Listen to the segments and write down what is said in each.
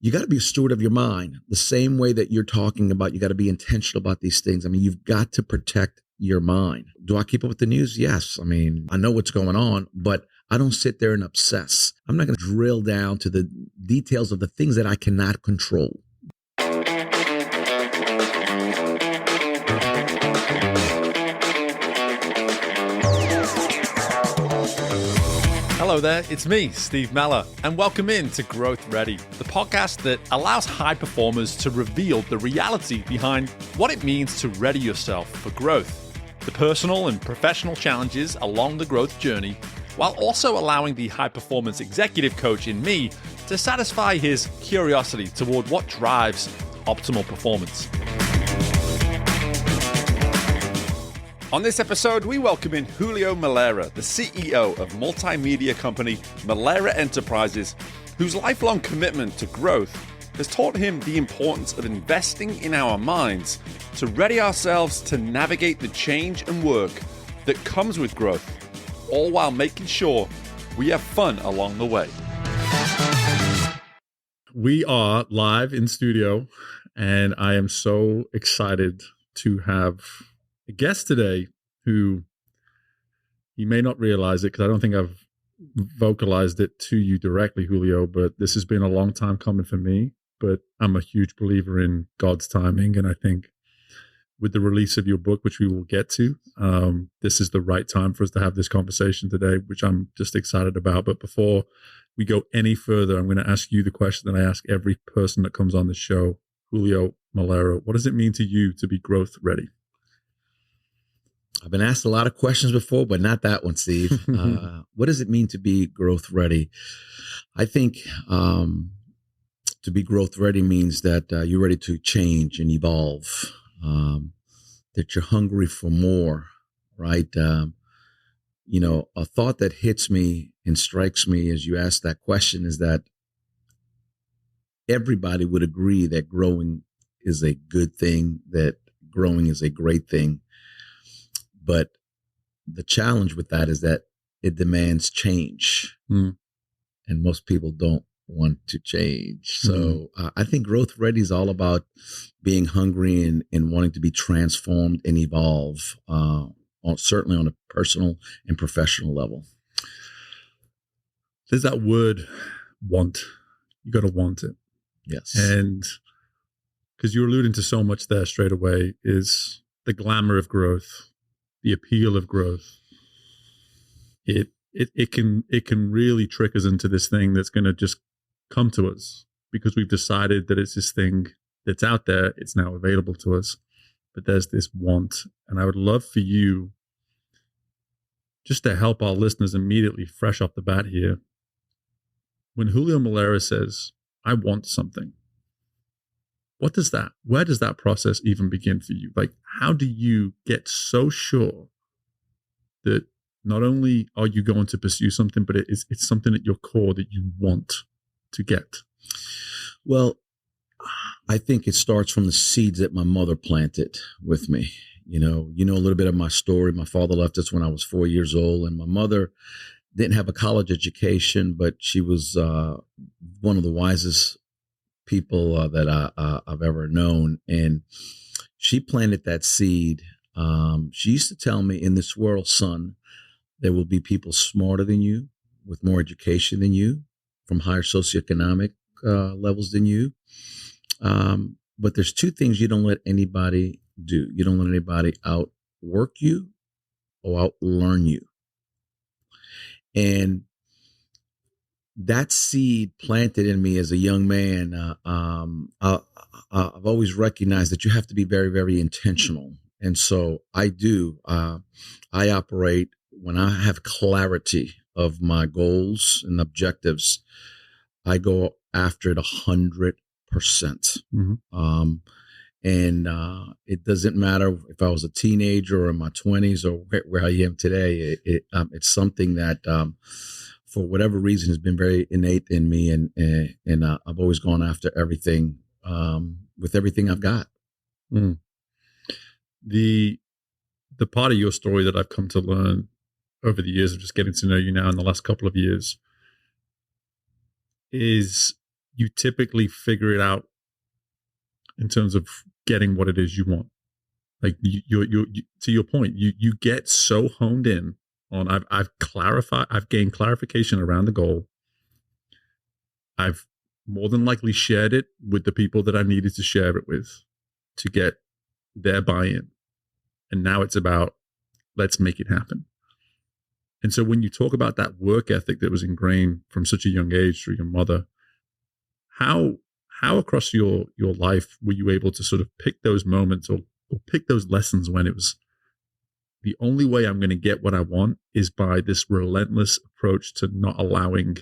you got to be a steward of your mind the same way that you're talking about. You got to be intentional about these things. I mean, you've got to protect your mind. Do I keep up with the news? Yes. I mean, I know what's going on, but I don't sit there and obsess. I'm not going to drill down to the details of the things that I cannot control. Hello there, it's me, Steve Mellor, and welcome in to Growth Ready, the podcast that allows high performers to reveal the reality behind what it means to ready yourself for growth, the personal and professional challenges along the growth journey, while also allowing the high performance executive coach in me to satisfy his curiosity toward what drives optimal performance. On this episode, we welcome in Julio Melara, the CEO of multimedia company Melara Enterprises, whose lifelong commitment to growth has taught him the importance of investing in our minds to ready ourselves to navigate the change and work that comes with growth, all while making sure we have fun along the way. We are live in studio, and I am so excited to have a guest today who, you may not realize it because I don't think I've vocalized it to you directly, Julio, but this has been a long time coming for me. But I'm a huge believer in God's timing, and I think with the release of your book, which we will get to, this is the right time for us to have this conversation today, which I'm just excited about. But before we go any further, I'm going to ask you the question that I ask every person that comes on the show. Julio Melara, what does it mean to you to be growth ready? I've been asked a lot of questions before, but not that one, Steve. What does it mean to be growth ready? I think to be growth ready means that you're ready to change and evolve, that you're hungry for more, right? A thought that hits me and strikes me as you ask that question is that everybody would agree that growing is a good thing, that growing is a great thing. But the challenge with that is that it demands change. And most people don't want to change. So I think growth ready is all about being hungry and wanting to be transformed and evolve, certainly on a personal and professional level. There's that word, want. You got to want it. Yes. And because you're alluding to so much there straight away is the glamour of growth, the appeal of growth. It can really trick us into this thing that's going to just come to us because we've decided that it's this thing that's out there. It's now available to us, but there's this want. And I would love for you just to help our listeners immediately fresh off the bat here. When Julio Melara says, I want something, where does that process even begin for you? Like, how do you get so sure that not only are you going to pursue something, but it's something at your core that you want to get? Well, I think it starts from the seeds that my mother planted with me. You know a little bit of my story. My father left us when I was 4 years old, and my mother didn't have a college education, but she was one of the wisest people that I've ever known. And she planted that seed. She used to tell me, in this world, son, there will be people smarter than you, with more education than you, from higher socioeconomic levels than you. But there's two things you don't let anybody do. You don't let anybody outwork you or outlearn you. And that seed planted in me as a young man, I've always recognized that you have to be very, very intentional. And so I do. I operate when I have clarity of my goals and objectives. I go after it 100%. And it doesn't matter if I was a teenager or in my 20s or where I am today. It's something that for whatever reason has been very innate in me, and I've always gone after everything with everything I've got. The part of your story that I've come to learn over the years of just getting to know you now in the last couple of years is you typically figure it out in terms of getting what it is you want. Like you to your point, you get so honed in on I've gained clarification around the goal. I've more than likely shared it with the people that I needed to share it with to get their buy-in. And now it's about, let's make it happen. And so when you talk about that work ethic that was ingrained from such a young age through your mother, how across your life were you able to sort of pick those moments or pick those lessons when it was the only way I'm going to get what I want is by this relentless approach to not allowing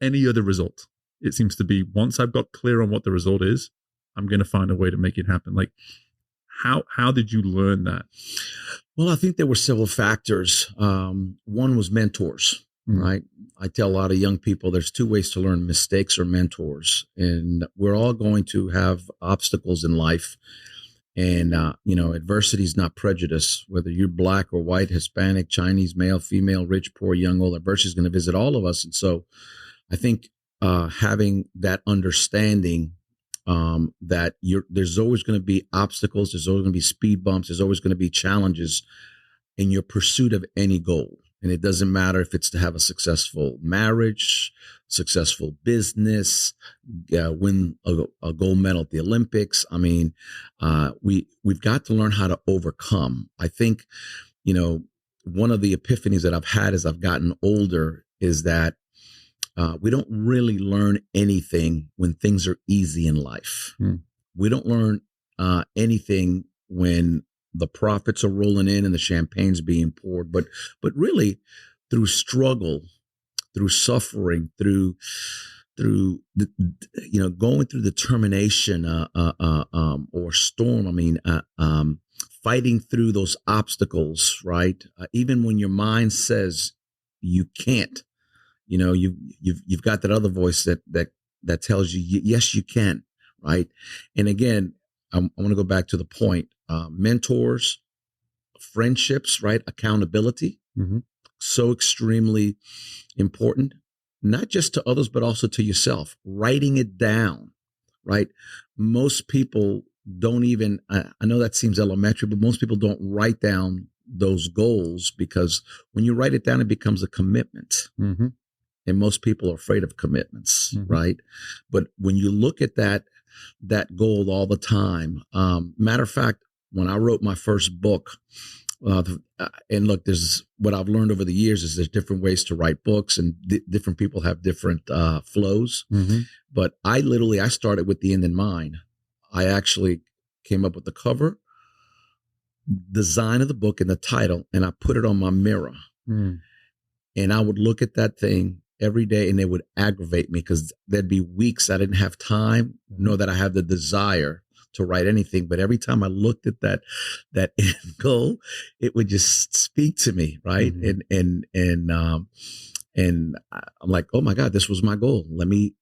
any other result? It seems to be once I've got clear on what the result is, I'm going to find a way to make it happen. Like, how did you learn that? Well, I think there were several factors. One was mentors, right? I tell a lot of young people there's two ways to learn: mistakes or mentors. And we're all going to have obstacles in life. And, adversity is not prejudice. Whether you're black or white, Hispanic, Chinese, male, female, rich, poor, young, old, adversity is going to visit all of us. And so I think having that understanding that there's always going to be obstacles, there's always going to be speed bumps, there's always going to be challenges in your pursuit of any goal. And it doesn't matter if it's to have a successful marriage, successful business, win a gold medal at the Olympics. I mean, we've got to learn how to overcome. I think, one of the epiphanies that I've had as I've gotten older is that we don't really learn anything when things are easy in life. We don't learn anything when the profits are rolling in and the champagne's being poured, but really through struggle, through suffering, through going through determination or storm. I mean, fighting through those obstacles, right? Even when your mind says you can't. You've got that other voice that tells you, yes, you can, right? And again, I want to go back to the point, mentors, friendships, right? Accountability, so extremely important, not just to others, but also to yourself. Writing it down, right? Most people don't even, I know that seems elementary, but most people don't write down those goals because when you write it down, it becomes a commitment. And most people are afraid of commitments, right? But when you look at that goal all the time, matter of fact, when I wrote my first book, and look, there's what I've learned over the years is there's different ways to write books and different people have different flows. But I started with the end in mind. I actually came up with the cover, design of the book and the title, and I put it on my mirror. And I would look at that thing every day and it would aggravate me because there'd be weeks I didn't have time, nor that I have the desire to write anything. But every time I looked at that end goal, it would just speak to me, right? And I'm like, oh my God, this was my goal. Let me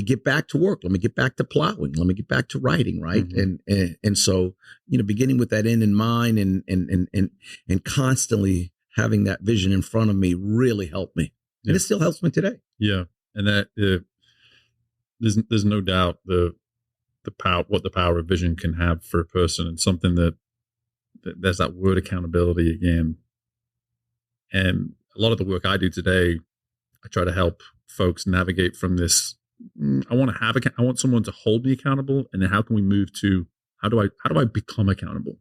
get back to work. Let me get back to plowing. Let me get back to writing, right? And so beginning with that end in mind and constantly having that vision in front of me really helped me. And it still helps me today. Yeah. And that there's no doubt the power of vision can have for a person, and something that there's that word accountability again. And a lot of the work I do today, I try to help folks navigate from this. I want someone to hold me accountable. And then how can we move to, how do I become accountable?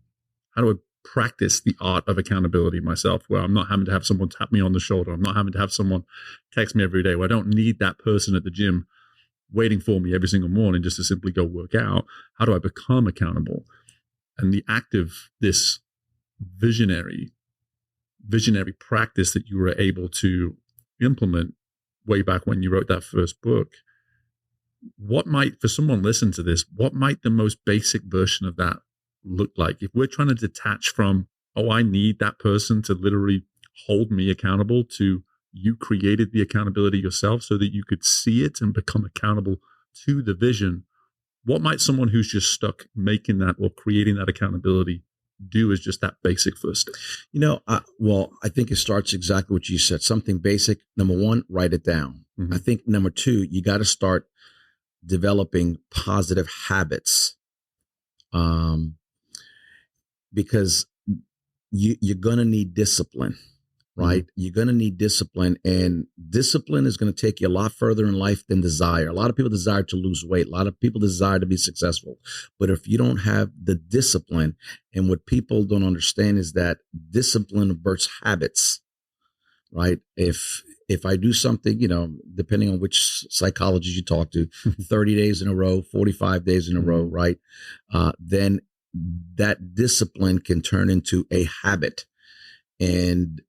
How do I practice the art of accountability myself, where I'm not having to have someone tap me on the shoulder. I'm not having to have someone text me every day, where I don't need that person at the gym waiting for me every single morning just to simply go work out. How do I become accountable? And the act of this visionary practice that you were able to implement way back when you wrote that first book, for someone listening to this, what might the most basic version of that look like? If we're trying to detach from, I need that person to literally hold me accountable, to you created the accountability yourself so that you could see it and become accountable to the vision. What might someone who's just stuck making that or creating that accountability do as just that basic first step? I think it starts exactly what you said. Something basic. Number one, write it down. I think number two, you got to start developing positive habits, because you're going to need discipline, right? Mm-hmm. You're going to need discipline, and discipline is going to take you a lot further in life than desire. A lot of people desire to lose weight. A lot of people desire to be successful. But if you don't have the discipline, and what people don't understand is that discipline births habits, right? If I do something, depending on which psychologist you talk to, 30 days in a row, 45 days in a row, right? Then that discipline can turn into a habit. And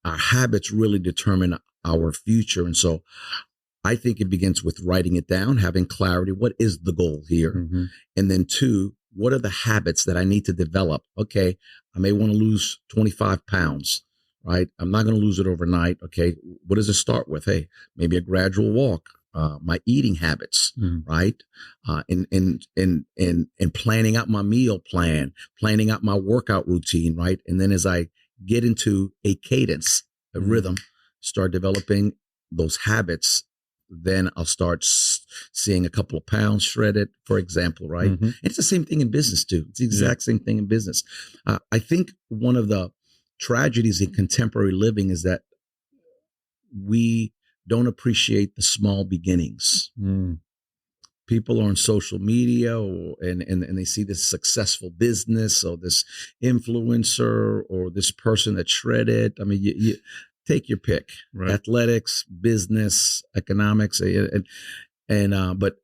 our habits really determine our future. And so I think it begins with writing it down, having clarity. What is the goal here? Mm-hmm. And then 2, what are the habits that I need to develop? Okay, I may want to lose 25 pounds. Right? I'm not going to lose it overnight. Okay. What does it start with? Hey, maybe a gradual walk, my eating habits, right? And planning out my meal plan, planning out my workout routine, right? And then as I get into a cadence, a rhythm, start developing those habits, then I'll start seeing a couple of pounds shredded, for example, right? Mm-hmm. And it's the same thing in business too. It's the exact same thing in business. I think one of the tragedies in contemporary living is that we don't appreciate the small beginnings. People are on social media and they see this successful business or this influencer or this person that shredded. I mean, you take your pick, right? Athletics, business, economics, but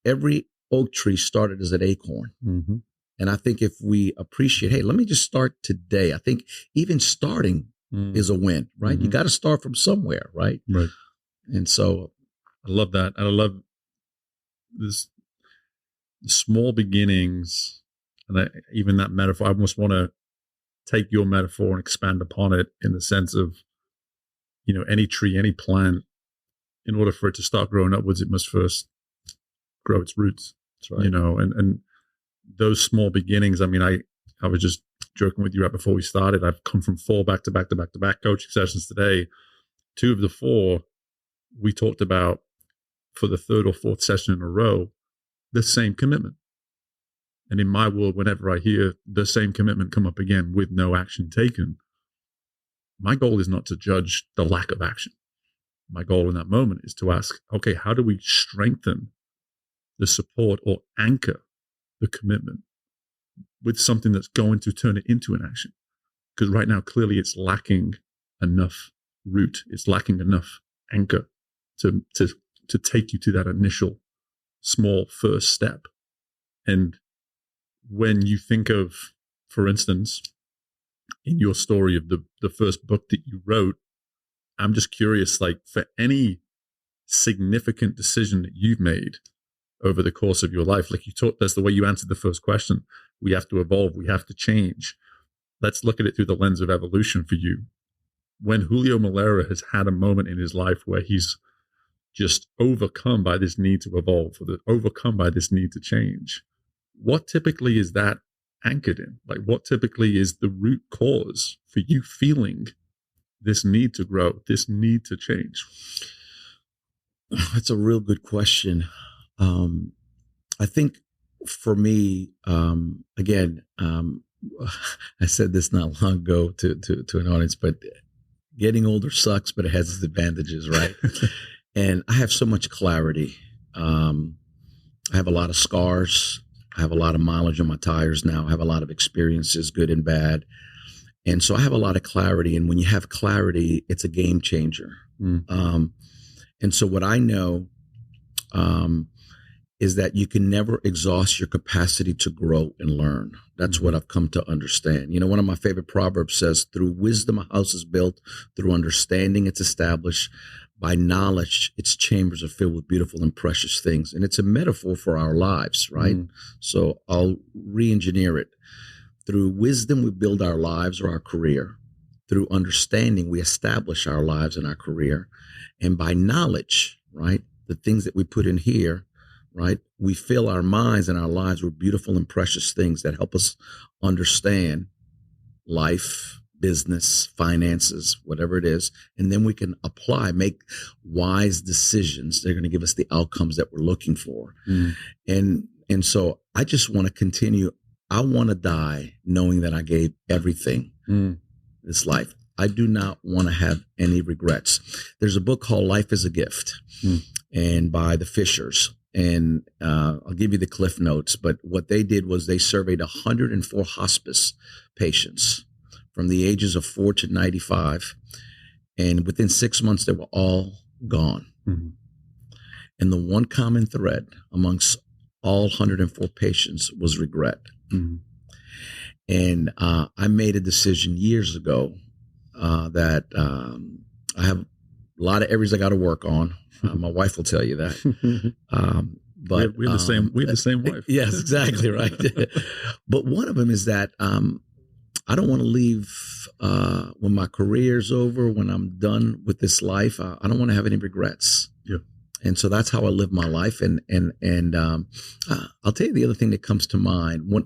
every oak tree started as an acorn. Mm-hmm. And I think if we appreciate, hey, let me just start today. I think even starting is a win, right? Mm-hmm. You got to start from somewhere, right? Right. And so I love that. And I love this small beginnings. And even that metaphor, I almost want to take your metaphor and expand upon it in the sense of, any tree, any plant, in order for it to start growing upwards, it must first grow its roots. That's right. And those small beginnings. I mean, I was just joking with you right before we started. I've come from 4 back-to-back coaching sessions today. 2 of the 4, we talked about for the 3rd or 4th session in a row, the same commitment. And in my world, whenever I hear the same commitment come up again with no action taken, my goal is not to judge the lack of action. My goal in that moment is to ask, okay, how do we strengthen the support or anchor the commitment with something that's going to turn it into an action? Because right now, clearly it's lacking enough root. It's lacking enough anchor to take you to that initial small first step. And when you think of, for instance, in your story of the first book that you wrote, I'm just curious, like for any significant decision that you've made over the course of your life, like you taught, that's the way you answered the first question. We have to evolve. We have to change. Let's look at it through the lens of evolution for you. When Julio Melara has had a moment in his life where he's just overcome by this need to evolve, or overcome by this need to change, what typically is that anchored in? Like what typically is the root cause for you feeling this need to grow, this need to change? That's a real good question. I think for me, again, I said this not long ago to an audience, but getting older sucks, but it has its advantages, right? And I have so much clarity. I have a lot of scars. I have a lot of mileage on my tires now. I have a lot of experiences, good and bad. And so I have a lot of clarity. And when you have clarity, it's a game changer. And so what I know is that you can never exhaust your capacity to grow and learn. That's what I've come to understand. You know, one of my favorite proverbs says, through wisdom, a house is built. Through understanding, it's established. By knowledge, its chambers are filled with beautiful and precious things. And it's a metaphor for our lives, right? So I'll re-engineer it. Through wisdom, we build our lives or our career. Through understanding, we establish our lives and our career. And by knowledge, right, the things that we put in here, right, we fill our minds and our lives with beautiful and precious things that help us understand life, business, finances, whatever it is. And then we can make wise decisions. They're going to give us the outcomes that we're looking for. And so I just want to continue. I want to die knowing that I gave everything this life. I do not want to have any regrets. There's a book called Life is a Gift and by the Fishers. And I'll give you the cliff notes, but what they did was they surveyed 104 hospice patients from the ages of 4 to 95. And within 6 months, they were all gone. And the one common thread amongst all 104 patients was regret. And I made a decision years ago that I have a lot of areas I got to work on. My wife will tell you that. But we have the same wife. Yes, exactly right. But one of them is that I don't want to leave when my career's over, when I'm done with this life. I don't want to have any regrets. Yeah. And so that's how I live my life. And I'll tell you the other thing that comes to mind. One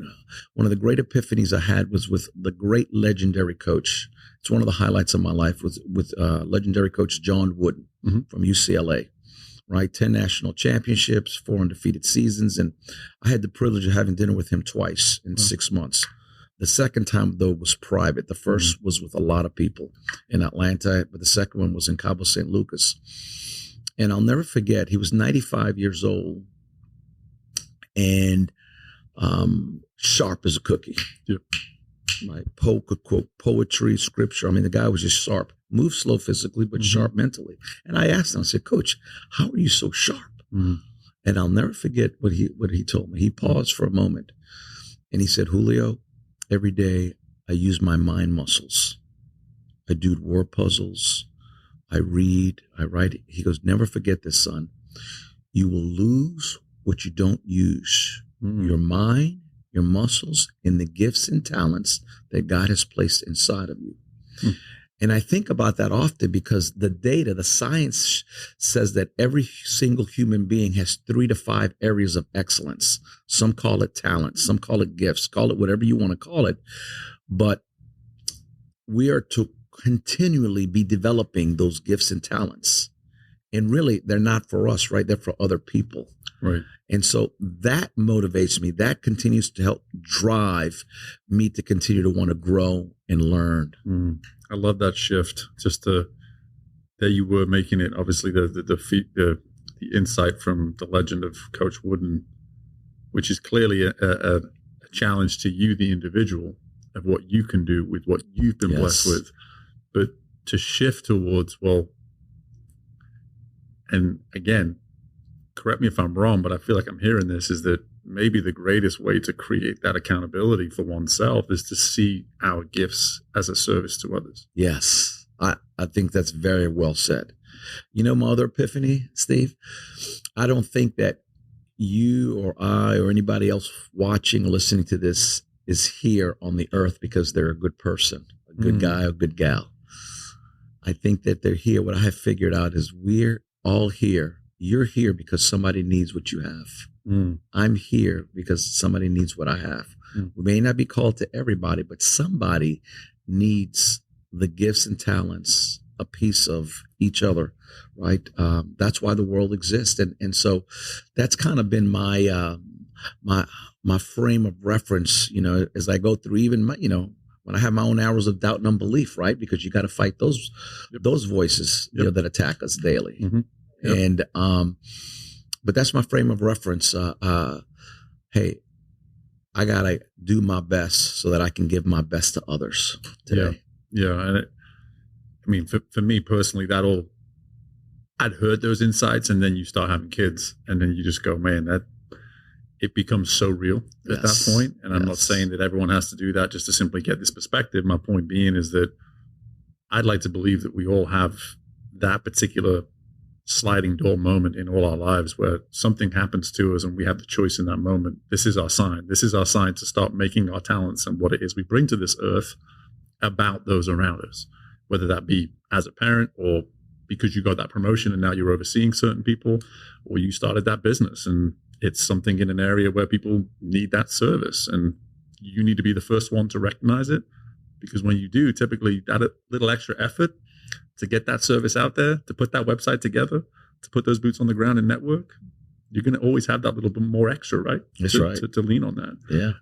of the great epiphanies I had was with the great legendary coach. It's one of the highlights of my life with legendary coach John Wooden from UCLA, right? 10 national championships, 4 undefeated seasons. And I had the privilege of having dinner with him twice in 6 months. The second time, though, was private. The first was with a lot of people in Atlanta, but the second one was in Cabo San Lucas. And I'll never forget, he was 95 years old and sharp as a cookie. Yep. Right? Could quote poetry, scripture. I mean, the guy was just sharp. Moved slow physically, but sharp mentally. And I asked him, I said, Coach, how are you so sharp? And I'll never forget what he told me. He paused for a moment and he said, Julio, every day I use my mind muscles. I do word puzzles. I read, I write. He goes, never forget this, son. You will lose what you don't use. Your mind, your muscles, and the gifts and talents that God has placed inside of you. And I think about that often because the data, the science says that every single human being has 3 to 5 areas of excellence. Some call it talent, some call it gifts, call it whatever you want to call it. But we are to continually be developing those gifts and talents. And really, they're not for us, right? They're for other people. Right. And so that motivates me. That continues to help drive me to continue to want to grow and learn. I love that shift. Just that you were making it. Obviously, the insight from the legend of Coach Wooden, which is clearly a challenge to you, the individual, of what you can do with what you've been blessed with. But to shift towards, well, and again, correct me if I'm wrong, but I feel like I'm hearing this, is that maybe the greatest way to create that accountability for oneself is to see our gifts as a service to others. Yes, I think that's very well said. You know, my other epiphany, Steve, I don't think that you or I or anybody else watching or listening to this is here on the earth because they're a good person, a good guy, or good gal. I think that they're here. What I have figured out is we're all here. You're here because somebody needs what you have. I'm here because somebody needs what I have. We may not be called to everybody, but somebody needs the gifts and talents, a piece of each other, right? That's why the world exists. And so that's kind of been my frame of reference, you know, as I go through even my, you know, when I have my own hours of doubt and unbelief, right? Because you got to fight those voices, you know, that attack us daily. And, but that's my frame of reference. Hey, I got to do my best so that I can give my best to others today. Yeah. And I mean, for me personally, I'd heard those insights, and then you start having kids, and then you just go, man, it becomes so real at that point. And I'm not saying that everyone has to do that just to simply get this perspective. My point being is that I'd like to believe that we all have that particular sliding door moment in all our lives where something happens to us and we have the choice in that moment. This is our sign. This is our sign to start making our talents and what it is we bring to this earth about those around us, whether that be as a parent or because you got that promotion and now you're overseeing certain people, or you started that business and it's something in an area where people need that service and you need to be the first one to recognize it because when you do, typically that a little extra effort to get that service out there, to put that website together, to put those boots on the ground and network, you're going to always have that little bit more extra, right? That's to, right. to lean on that. Yeah.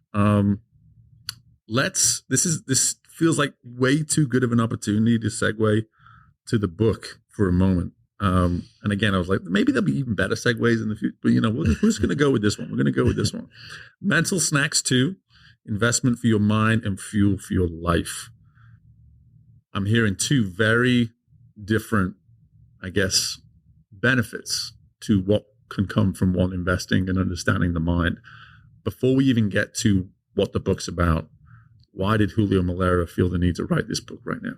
This feels like way too good of an opportunity to segue to the book for a moment. And again, I was like, maybe there'll be even better segues in the future, but we're just going to go with this one. We're going to go with this one. Mental Snacks 2, Investment for Your Mind and Fuel for Your Life. I'm hearing two very different, I guess, benefits to what can come from one, investing and understanding the mind. Before we even get to what the book's about, why did Julio Melara feel the need to write this book right now?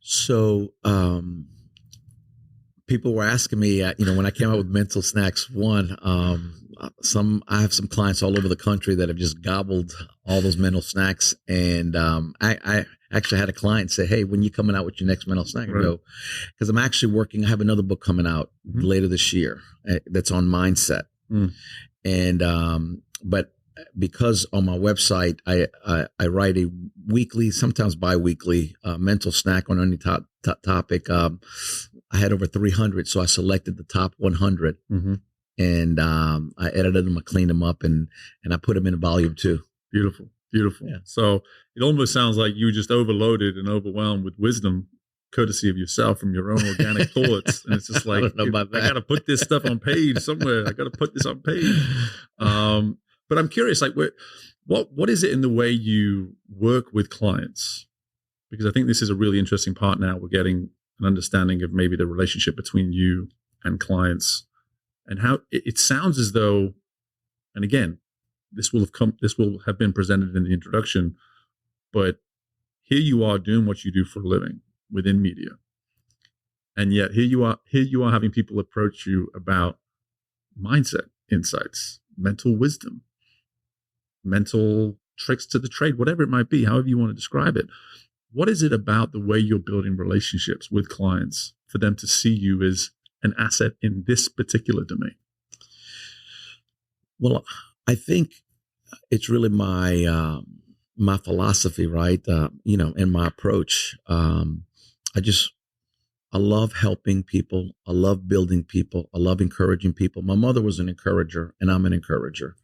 So, people were asking me, when I came out with Mental Snacks 1, I have some clients all over the country that have just gobbled all those mental snacks. And I actually had a client say, hey, when you coming out with your next mental snack? I go, because I'm actually working, I have another book coming out later this year that's on mindset. And, but because on my website, I write a weekly, sometimes bi-weekly mental snack on any topic. I had over 300, so I selected the top 100, and I edited them, I cleaned them up, and I put them in volume 2. Beautiful. Yeah. So it almost sounds like you just overloaded and overwhelmed with wisdom, courtesy of yourself from your own organic thoughts, and it's just like I got to put this stuff on page somewhere. I got to put this on page. But I'm curious, like, what is it in the way you work with clients? Because I think this is a really interesting part now. We're getting an understanding of maybe the relationship between you and clients, and how it sounds as though, and again, this will have been presented in the introduction, but here you are doing what you do for a living within media, and yet here you are having people approach you about mindset insights, mental wisdom, mental tricks to the trade, whatever it might be, however you want to describe it. What is it about the way you're building relationships with clients for them to see you as an asset in this particular domain? Well, I think it's really my my philosophy, right? And my approach. I love helping people. I love building people. I love encouraging people. My mother was an encourager, and I'm an encourager,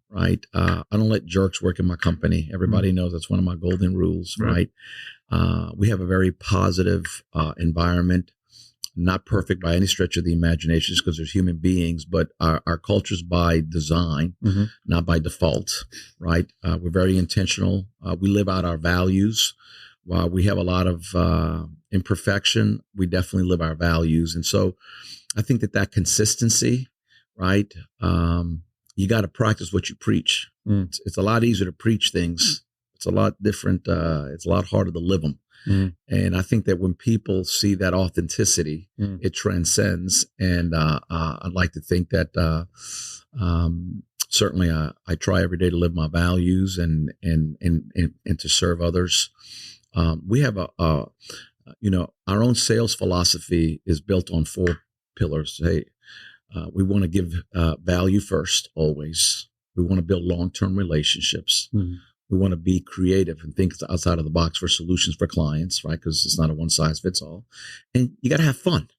right? I don't let jerks work in my company. Everybody knows that's one of my golden rules, right? We have a very positive environment, not perfect by any stretch of the imagination, just because there's human beings, but our culture's by design, not by default, right? We're very intentional. We live out our values. While we have a lot of imperfection, we definitely live our values. And so I think that consistency, right? You got to practice what you preach. It's a lot easier to preach things. It's a lot different. It's a lot harder to live them. And I think that when people see that authenticity, it transcends. And I'd like to think that certainly I try every day to live my values and to serve others. We have our own sales philosophy is built on 4 pillars. Hey, we want to give value first, always. We want to build long-term relationships. We want to be creative and think outside of the box for solutions for clients, right? Because it's not a one size fits all. And you got to have fun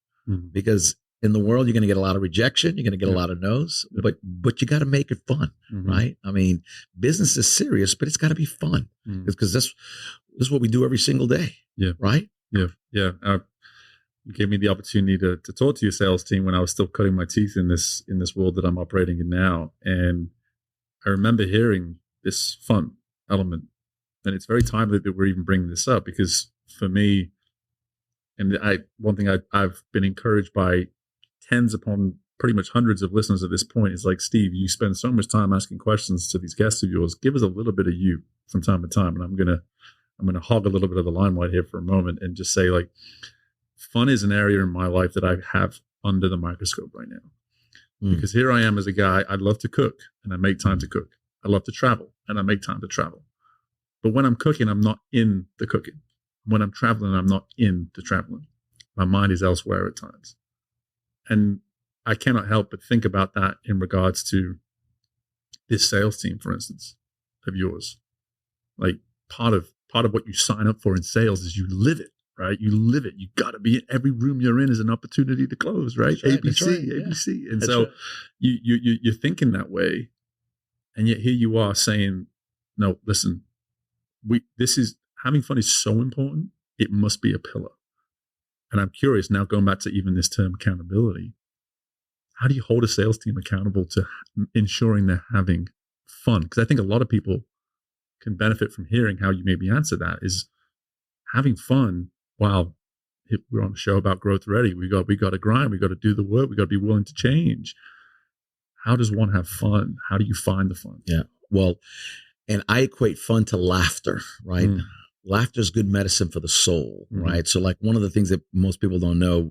because in the world, you're going to get a lot of rejection. You're going to get a lot of no's, but you got to make it fun, right? I mean, business is serious, but it's got to be fun because this is what we do every single day. Yeah. Right. Yeah. You gave me the opportunity to talk to your sales team when I was still cutting my teeth in this world that I'm operating in now. And I remember hearing this fun element, and it's very timely that we're even bringing this up because for me, and one thing I've been encouraged by tens upon pretty much hundreds of listeners at this point is like, Steve, you spend so much time asking questions to these guests of yours. Give us a little bit of you from time to time. And I'm gonna hog a little bit of the limelight here for a moment and just say, like, fun is an area in my life that I have under the microscope right now. Because here I am as a guy, I love to cook and I make time to cook. I love to travel and I make time to travel. But when I'm cooking, I'm not in the cooking. When I'm traveling, I'm not in the traveling. My mind is elsewhere at times. And I cannot help but think about that in regards to this sales team, for instance, of yours. Like, part of part of what you sign up for in sales is you live it, right? You live it. You got to be in every room you're in is an opportunity to close, right? That's right, ABC. And That's so right. you're thinking that way. And yet here you are saying, no, listen, having fun is so important. It must be a pillar. And I'm curious now, going back to even this term accountability, how do you hold a sales team accountable to ensuring they're having fun? Because I think a lot of people can benefit from hearing how you maybe answer that is having fun. Wow, we're on a show about growth ready. We got to grind. We got to do the work. We got to be willing to change. How does one have fun? How do you find the fun? Yeah. Well, and I equate fun to laughter, right? Laughter is good medicine for the soul, right? So like one of the things that most people don't know,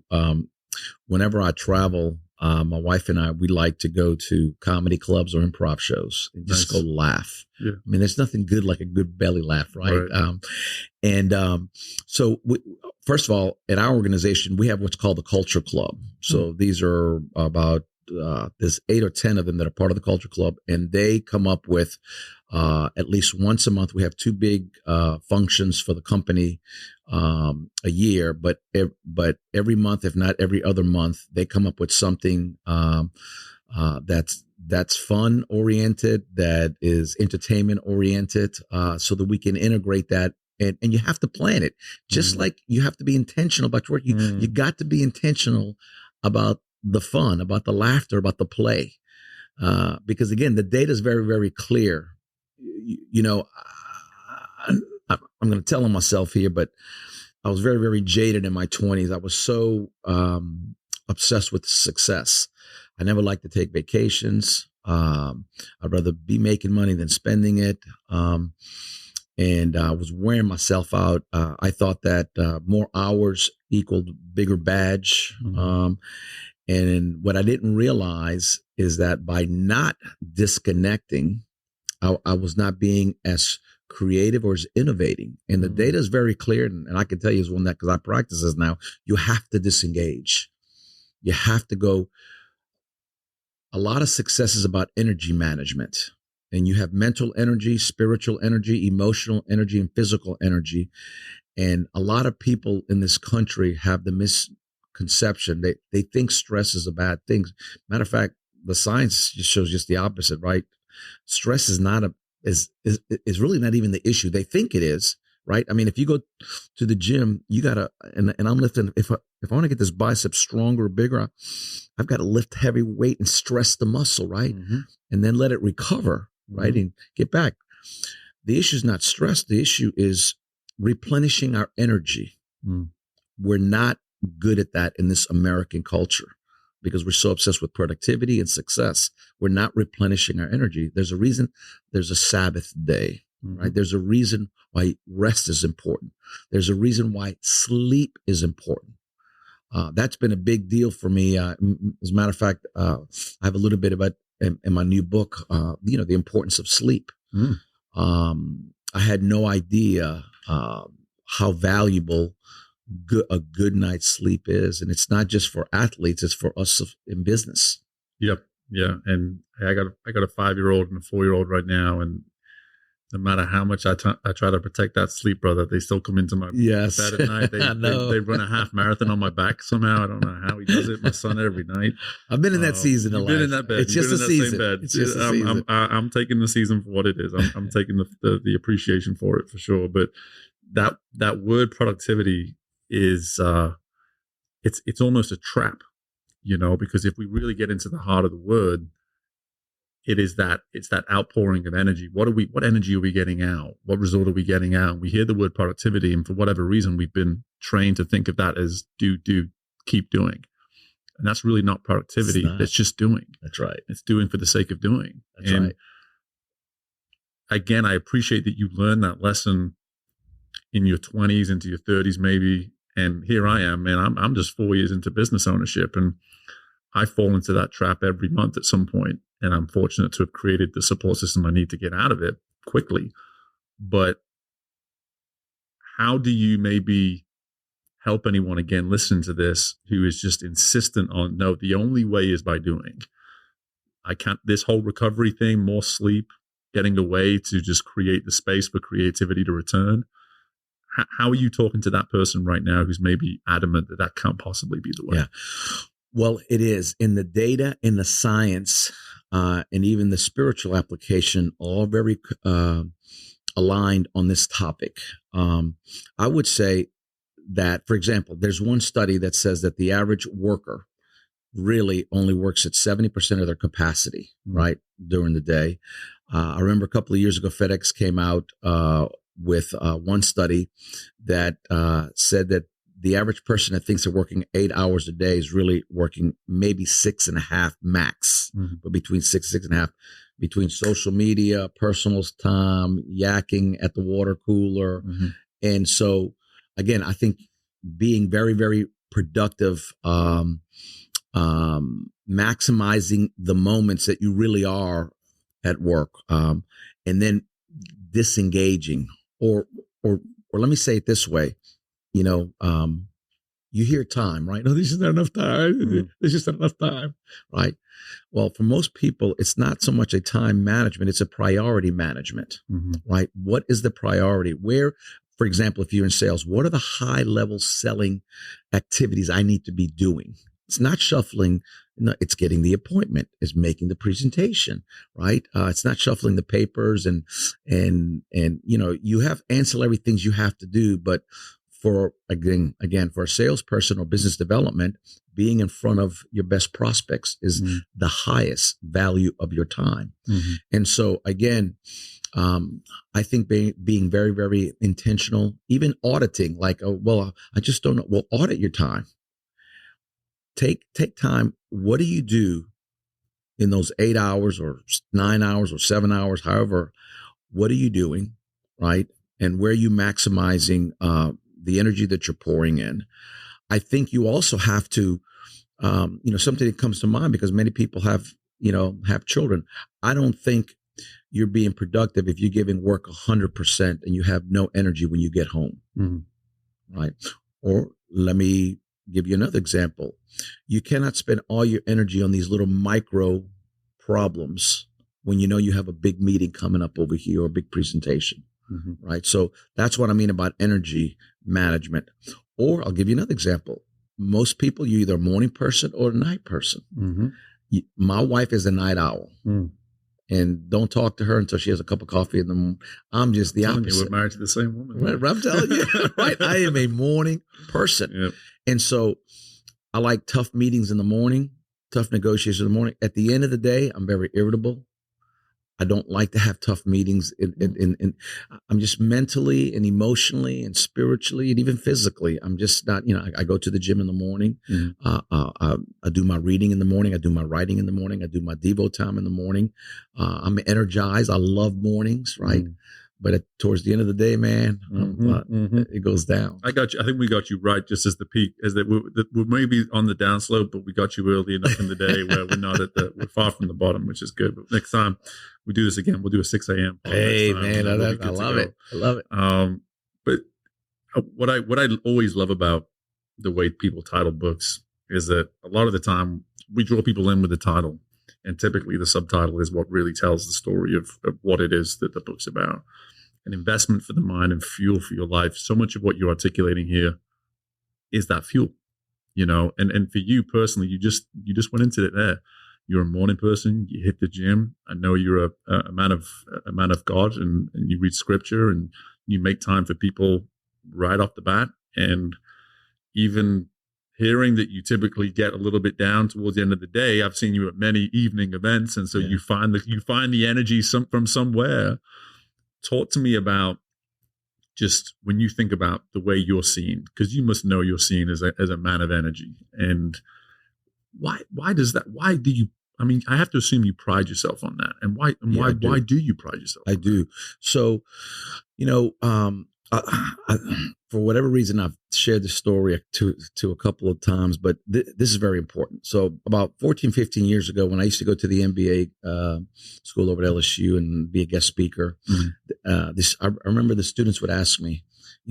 whenever I travel, my wife and I, we like to go to comedy clubs or improv shows and just go laugh. Yeah. I mean, there's nothing good like a good belly laugh, right? So first of all, at our organization, we have what's called the Culture Club. So these are about there's 8 or 10 of them that are part of the Culture Club, and they come up with at least once a month. We have 2 big functions for the company a year, but every month, if not every other month, they come up with something that's fun oriented, that is entertainment oriented, so that we can integrate that. And you have to plan it, just like you have to be intentional about your work. You got to be intentional about the fun, about the laughter, about the play. Because again, the data is very, very clear. I'm going to tell on myself here, but I was very, very jaded in my 20s. I was so obsessed with success. I never liked to take vacations. I'd rather be making money than spending it. And I was wearing myself out. I thought that more hours equaled bigger badge. And what I didn't realize is that by not disconnecting, I was not being as creative or as innovating. And the data is very clear. And I can tell you is one that, because I practice this now, you have to disengage. You have to go. A lot of success is about energy management. And you have mental energy, spiritual energy, emotional energy, and physical energy. And a lot of people in this country have the misconception. They think stress is a bad thing. Matter of fact, the science just shows just the opposite, right? Stress is is really not even the issue. They think it is, right? I mean, if you go to the gym, you gotta, and I'm lifting, if I want to get this bicep stronger or bigger, I've got to lift heavy weight and stress the muscle, right? And then let it recover, right? And get back. The issue is not stress. The issue is replenishing our energy. We're not good at that in this American culture because we're so obsessed with productivity and success. We're not replenishing our energy. There's a reason there's a Sabbath day, right? There's a reason why rest is important. There's a reason why sleep is important. That's been a big deal for me. As a matter of fact, I have a little bit about in my new book, the importance of sleep. I had no idea how valuable a good night's sleep is. And it's not just for athletes, it's for us in business. Yep. Yeah. And I got a 5-year-old and a 4-year-old right now. And no matter how much I try to protect that sleep, brother, they still come into my bed at night. They run a half marathon on my back somehow. I don't know how he does it. My son every night. I've been in that season. You've been in that bed. It's just a season. It's just a season. I'm taking the season for what it is. I'm taking the appreciation for it for sure. But that word productivity is it's almost a trap, because if we really get into the heart of the word, it's that outpouring of energy. What energy are we getting out? What result are we getting out? And we hear the word productivity, and for whatever reason, we've been trained to think of that as do, keep doing. And that's really not productivity. That's just doing. That's right. It's doing for the sake of doing. That's right. Again, I appreciate that you learned that lesson in your 20s, into your 30s maybe. And here I am, man, I'm just 4 years into business ownership, and I fall into that trap every month at some point. And I'm fortunate to have created the support system I need to get out of it quickly. But how do you maybe help anyone, again, listen to this, who is just insistent on, no, the only way is by doing? This whole recovery thing, more sleep, getting away to just create the space for creativity to return. how are you talking to that person right now who's maybe adamant that that can't possibly be the way? Yeah. Well, it is in the data, in the science, and even the spiritual application, all very aligned on this topic. I would say that, for example, there's one study that says that the average worker really only works at 70% of their capacity, right, during the day. I remember a couple of years ago, FedEx came out with one study that said that the average person that thinks they're working 8 hours a day is really working maybe 6.5 max, but between 6.5, between social media, personal time, yakking at the water cooler. And so, again, I think being very, very productive, maximizing the moments that you really are at work, and then disengaging, or let me say it this way, you hear time, right? No, this is not enough time. There's just not enough time, right? Well, for most people, it's not so much a time management, it's a priority management, right? What is the priority? Where, for example, if you're in sales, what are the high level selling activities I need to be doing? It's not shuffling. No, it's getting the appointment. It's making the presentation, right? It's not shuffling the papers and you have ancillary things you have to do. But for for a salesperson or business development, being in front of your best prospects is the highest value of your time. And so again, I think being very, very intentional, even auditing, like, I just don't know. Well, audit your time. Take time. What do you do in those 8 hours or 9 hours or 7 hours, however, what are you doing, right? And where are you maximizing the energy that you're pouring in? I think you also have to, something that comes to mind, because many people have children. I don't think you're being productive if you're giving work 100% and you have no energy when you get home, right? Or let me give you another example. You cannot spend all your energy on these little micro problems when you have a big meeting coming up over here or a big presentation, right? So that's what I mean about energy management. Or I'll give you another example. Most people, you're either a morning person or a night person. My wife is a night owl. And don't talk to her until she has a cup of coffee in the morning. I'm just the opposite. We're married to the same woman. Right, I'm telling you, right? I am a morning person. Yep. And so I like tough meetings in the morning, tough negotiations in the morning. At the end of the day, I'm very irritable. I don't like to have tough meetings. I'm just mentally and emotionally and spiritually and even physically, I'm just not, I go to the gym in the morning. I do my reading in the morning. I do my writing in the morning. I do my Devo time in the morning. I'm energized. I love mornings, right? But towards the end of the day, man, it goes down. I got you. I think we got you right just as the peak, as that we're maybe on the downslope, but we got you early enough in the day where we're not we're far from the bottom, which is good. But next time we do this again, we'll do a 6 a.m. Hey, man, I love it. I love it. But what I always love about the way people title books is that a lot of the time we draw people in with the title. And typically the subtitle is what really tells the story of what it is that the book's about. An investment for the mind and fuel for your life. So much of what you're articulating here is that fuel, and for you personally, you just went into it there. You're a morning person. You hit the gym. I know you're a man of God, and you read scripture and you make time for people right off the bat. And even hearing that you typically get a little bit down towards the end of the day, I've seen you at many evening events, and so you find the energy from somewhere. Talk to me about just when you think about the way you're seen, because you must know you're seen as a man of energy. And why does that? Why do you? I mean, I have to assume you pride yourself on that. And why do you pride yourself? I do. So, for whatever reason, I've shared this story to a couple of times, but this is very important. So about 14, 15 years ago, when I used to go to the MBA school over at LSU and be a guest speaker, I remember the students would ask me,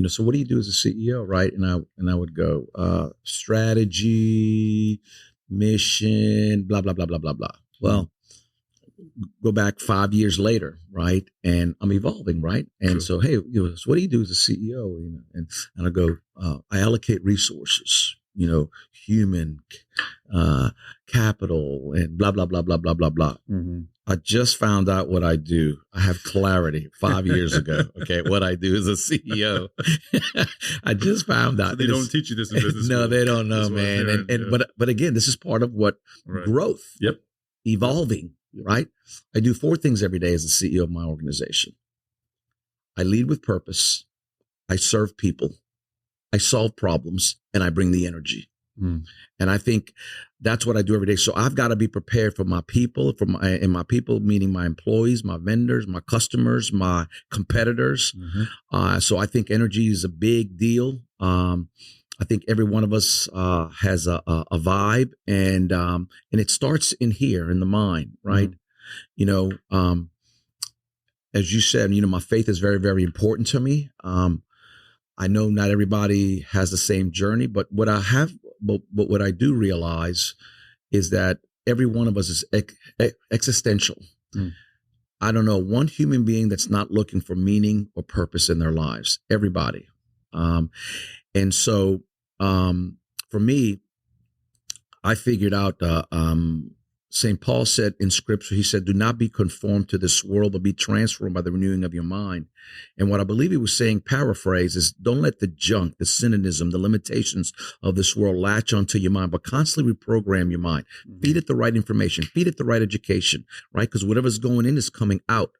so what do you do as a CEO, right? And I would go, strategy, mission, blah, blah, blah, blah, blah, blah. Well, go back 5 years later, right? And I'm evolving, right? And so, hey, so what do you do as a CEO? And I go, I allocate resources, human capital and blah, blah, blah, blah, blah, blah, blah. Mm-hmm. I just found out what I do. I have clarity 5 years ago. Okay. What I do as a CEO. I just found out. So they don't teach you this in business No, school. they don't know, man. But again, this is part of what growth, evolving, right? I do 4 things every day as the CEO of my organization. I lead with purpose. I serve people. I solve problems, and I bring the energy. And I think that's what I do every day. So I've got to be prepared for my people, and my people meaning my employees, my vendors, my customers, my competitors. So I think energy is a big deal. I think every one of us has a vibe, and it starts in here in the mind, right? As you said, my faith is very, very important to me. I know not everybody has the same journey, but what I do realize is that every one of us is existential. I don't know one human being that's not looking for meaning or purpose in their lives. Everybody. And so for me, I figured out St. Paul said in scripture, he said, do not be conformed to this world, but be transformed by the renewing of your mind. And what I believe he was saying, paraphrase, is don't let the junk, the cynicism, the limitations of this world latch onto your mind, but constantly reprogram your mind. Feed it the right information, feed it the right education, right? Because whatever's going in is coming out.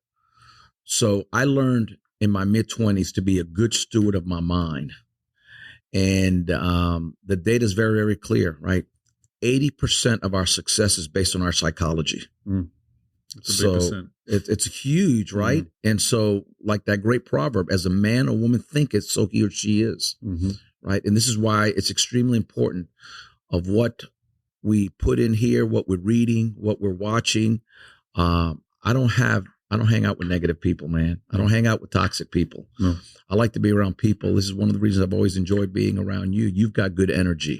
So I learned in my mid-20s to be a good steward of my mind. And the data is very, very clear, right? 80% of our success is based on our psychology. That's a big percent. It's huge, right? And so, like that great proverb, as a man or woman thinketh, so he or she is, right? And this is why it's extremely important of what we put in here, what we're reading, what we're watching. I don't hang out with negative people, man. I don't hang out with toxic people. No. I like to be around people. This is one of the reasons I've always enjoyed being around you. You've got good energy.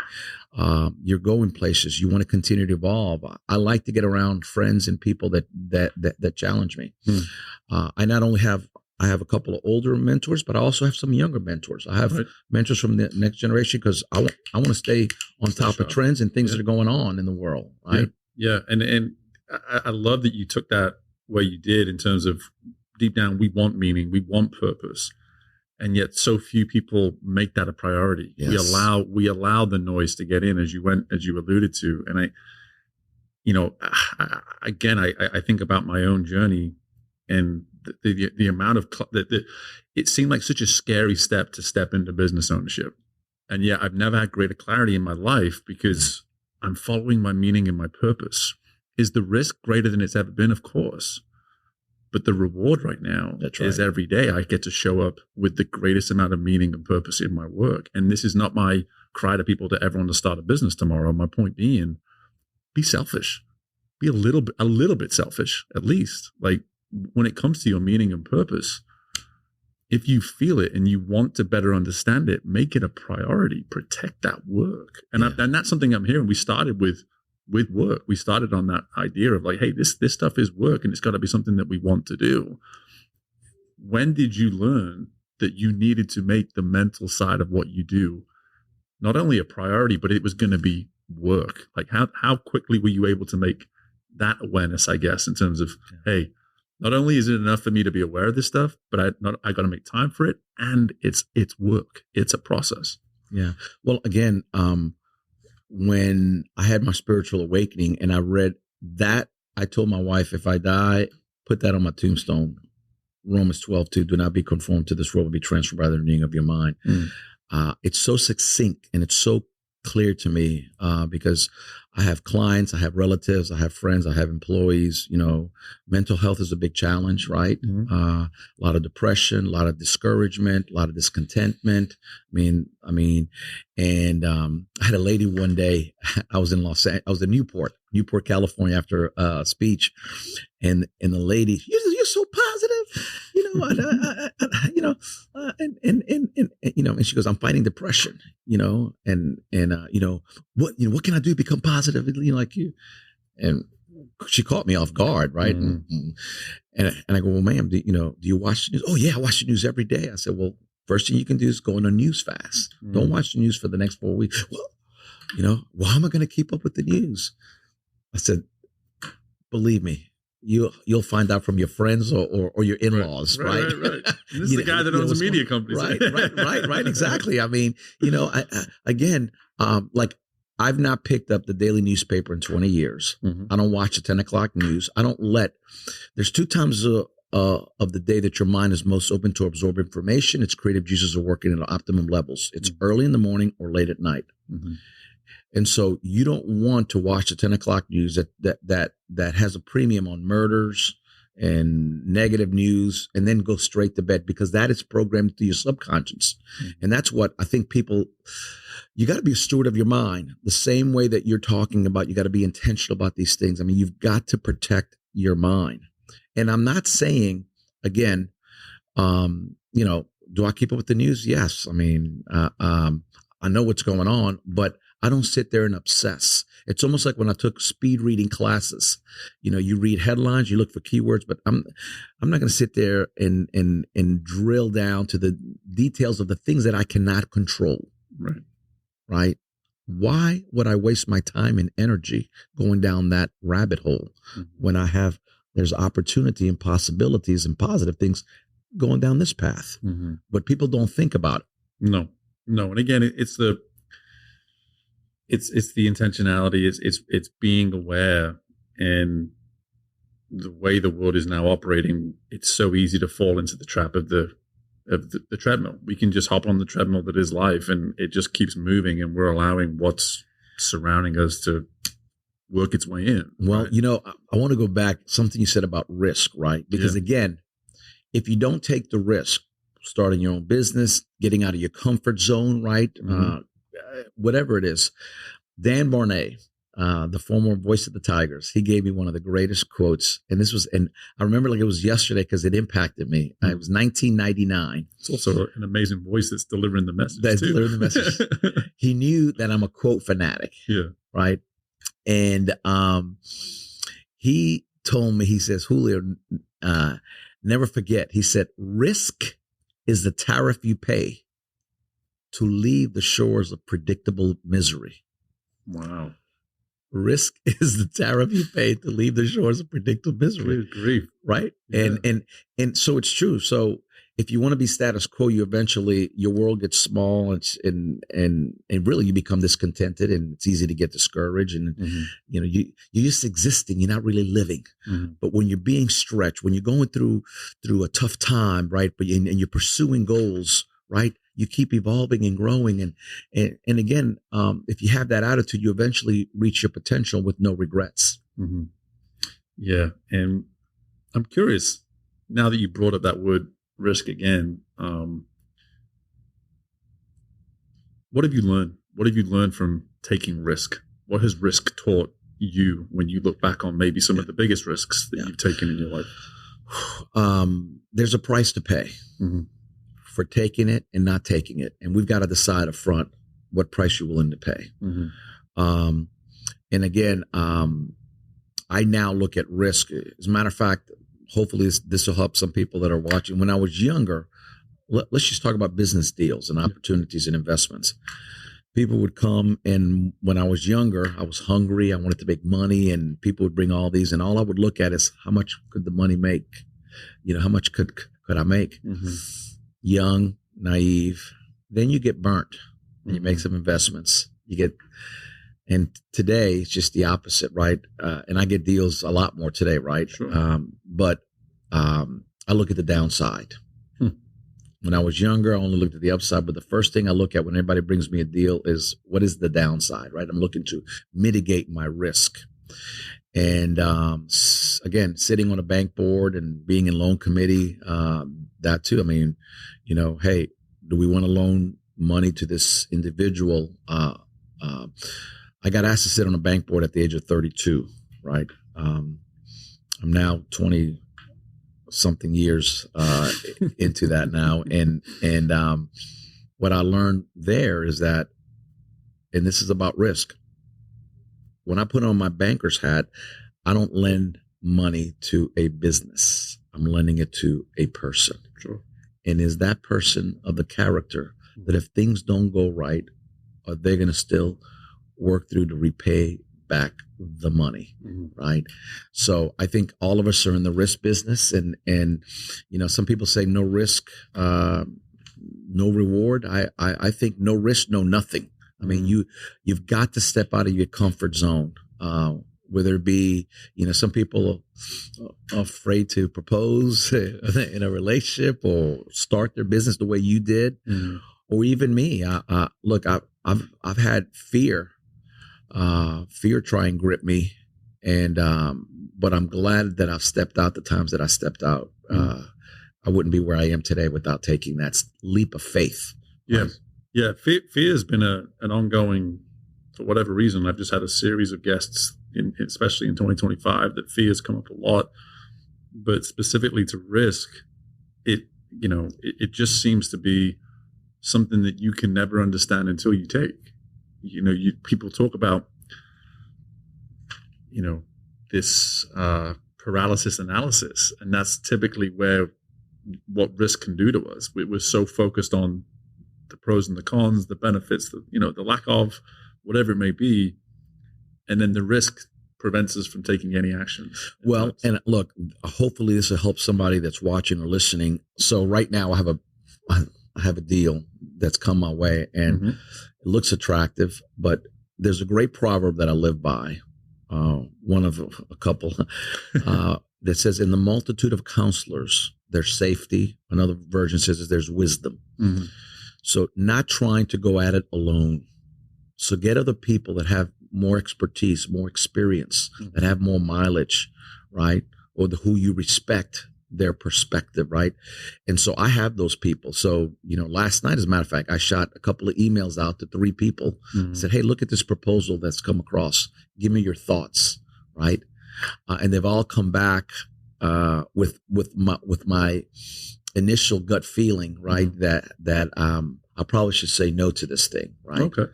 You're going places. You want to continue to evolve. I like to get around friends and people that challenge me. I not only have a couple of older mentors, but I also have some younger mentors. I have mentors from the next generation because I want to stay on top of trends and things that are going on in the world. Right? Yeah. And I love that you took that where you did in terms of deep down, we want meaning, we want purpose. And yet so few people make that a priority. Yes. We allow the noise to get in as you alluded to. And I think about my own journey and the amount of, it seemed like such a scary step to step into business ownership. And yet I've never had greater clarity in my life because I'm following my meaning and my purpose. Is the risk greater than it's ever been? Of course. But the reward right now is every day I get to show up with the greatest amount of meaning and purpose in my work. And this is not my cry to people to everyone to start a business tomorrow. My point being, be selfish. Be a little bit selfish, at least. Like when it comes to your meaning and purpose, if you feel it and you want to better understand it, make it a priority. Protect that work. And that's something I'm hearing. We started with work. We started on that idea of like, hey, this stuff is work and it's got to be something that we want to do. When did you learn that you needed to make the mental side of what you do not only a priority, but it was going to be work? Like how quickly were you able to make that awareness, I guess, in terms of, hey, not only is it enough for me to be aware of this stuff, but I got to make time for it. And it's work. It's a process. Yeah. Well, again, when I had my spiritual awakening and I read that, I told my wife, if I die, put that on my tombstone. Romans 12:2, do not be conformed to this world, but be transformed by the renewing of your mind. It's so succinct and it's so clear to me because I have clients, I have relatives, I have friends, I have employees. Mental health is a big challenge, right? A lot of depression, a lot of discouragement, a lot of discontentment. I mean, and I had a lady one day. I was in Newport, California, after a speech, and the lady, you're so positive, and she goes, I'm fighting depression, what can I do to become positive, like you? And she caught me off guard, right? And I go, well, ma'am, do you watch the news? Oh yeah, I watch the news every day. I said, well, first thing you can do is go on a news fast. Don't watch the news for the next 4 weeks. Well, why am I going to keep up with the news? I said, believe me, you'll find out from your friends or your in-laws, right? Right. And this is the guy that owns a media company. Right. Exactly. I mean, like I've not picked up the daily newspaper in 20 years. I don't watch the 10 o'clock news. There's 2 times of the day that your mind is most open to absorb information. Its creative juices are working at optimum levels. It's early in the morning or late at night. And so you don't want to watch the 10 o'clock news that has a premium on murders and negative news and then go straight to bed, because that is programmed through your subconscious. And that's what I think you got to be a steward of your mind the same way that you're talking about. You got to be intentional about these things. I mean, you've got to protect your mind. And I'm not saying, again, do I keep up with the news? Yes. I mean, I know what's going on, but I don't sit there and obsess. It's almost like when I took speed reading classes. You read headlines, you look for keywords, but I'm not going to sit there and drill down to the details of the things that I cannot control. Right? Why would I waste my time and energy going down that rabbit hole when there's opportunity and possibilities and positive things going down this path? But people don't think about it. No. And again, it's the intentionality. It's being aware, and the way the world is now operating, it's so easy to fall into the trap of the treadmill. We can just hop on the treadmill that is life, and it just keeps moving, and we're allowing what's surrounding us to work its way in. Well, I want to go back something you said about risk, right? Because again, if you don't take the risk, starting your own business, getting out of your comfort zone, right? Whatever it is. Dan Barnett, the former voice of the Tigers, he gave me one of the greatest quotes. And I remember like it was yesterday because it impacted me. It was 1999. It's also an amazing voice that's delivering the message. Delivering the message. He knew that I'm a quote fanatic. Yeah. Right. And he told me, he says, Julio, never forget. He said, risk is the tariff you pay to leave the shores of predictable misery. Wow. Risk is the tariff you pay to leave the shores of predictable misery. Good grief. Right? Yeah. And so it's true. So if you want to be status quo, your world gets small and really you become discontented, and it's easy to get discouraged, and you're just existing, you're not really living. But when you're being stretched, when you're going through a tough time, right? And you're pursuing goals, right? You keep evolving and growing. And again, if you have that attitude, you eventually reach your potential with no regrets. Yeah. And I'm curious, now that you brought up that word risk again, what have you learned? What have you learned from taking risk? What has risk taught you when you look back on maybe some of the biggest risks that you've taken in your life? There's a price to pay. For taking it and not taking it. And we've got to decide up front what price you're willing to pay. And again, I now look at risk. As a matter of fact, hopefully this will help some people that are watching. When I was younger, let's just talk about business deals and opportunities and investments. People would come, and when I was younger, I was hungry. I wanted to make money, and people would bring all these, and all I would look at is how much could the money make? How much could I make? Young, naive, then you get burnt and you make some investments. And today it's just the opposite, right? And I get deals a lot more today, right? Sure. But I look at the downside. When I was younger, I only looked at the upside, but the first thing I look at when anybody brings me a deal is what is the downside, right? I'm looking to mitigate my risk. And again, sitting on a bank board and being in loan committee, that too. I mean, hey, do we want to loan money to this individual? I got asked to sit on a bank board at the age of 32, right? I'm now 20 something years into that now. And what I learned there is that, and this is about risk, when I put on my banker's hat, I don't lend money to a business. I'm lending it to a person. Sure. And is that person of the character that if things don't go right, are they going to still work through to repay back the money? Right. So I think all of us are in the risk business, and some people say no risk, no reward. I think no risk, no nothing. I mean, you've got to step out of your comfort zone. Whether it be, some people are afraid to propose in a relationship or start their business the way you did, or even me. Look, I've had fear try and grip me, and but I'm glad that I've stepped out the times that I stepped out. I wouldn't be where I am today without taking that leap of faith. Yeah, yeah. Fear has been an ongoing, for whatever reason. I've just had a series of guests, especially in 2025, that fear has come up a lot. But specifically to risk, it just seems to be something that you can never understand until you take. People talk about, this paralysis analysis, and that's typically what risk can do to us. We're so focused on the pros and the cons, the benefits, the lack of, whatever it may be, and then the risk prevents us from taking any action. Well, and look, hopefully this will help somebody that's watching or listening. So right now I have a deal that's come my way, and it looks attractive, but there's a great proverb that I live by, one of a couple, that says, in the multitude of counselors, there's safety. Another version says there's wisdom. So not trying to go at it alone. So get other people that have more expertise, more experience, that have more mileage, right? Or who you respect their perspective, right? And so I have those people. So, last night, as a matter of fact, I shot a couple of emails out to 3 people. Said, hey, look at this proposal that's come across. Give me your thoughts, right? And they've all come back with my initial gut feeling, right? That I probably should say no to this thing, right? Okay.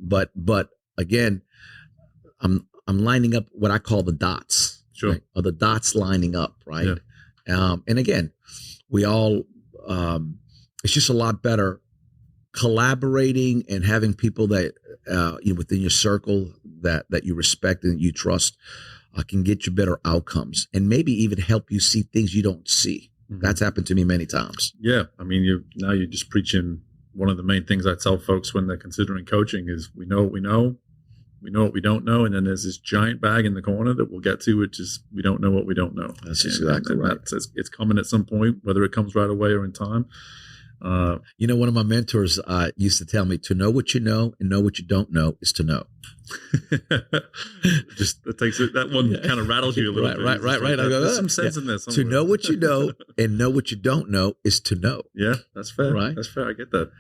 But again, I'm lining up what I call the dots. Sure. Right? Or the dots lining up, right? Yeah. And again, we all, it's just a lot better collaborating and having people that, within your circle that you respect and you trust, can get you better outcomes and maybe even help you see things you don't see. That's happened to me many times. Yeah. I mean, you're just preaching one of the main things I tell folks when they're considering coaching is we know what we know. We know what we don't know, and then there's this giant bag in the corner that we'll get to, which is we don't know what we don't know. That's exactly right. It's coming at some point, whether it comes right away or in time. One of my mentors used to tell me, to know what you know and know what you don't know is to know. Just it takes it, that one kind of rattles you a little bit. Right. I go, there's some sense in this. To know what you know and know what you don't know is to know. Yeah, that's fair. Right, that's fair. I get that.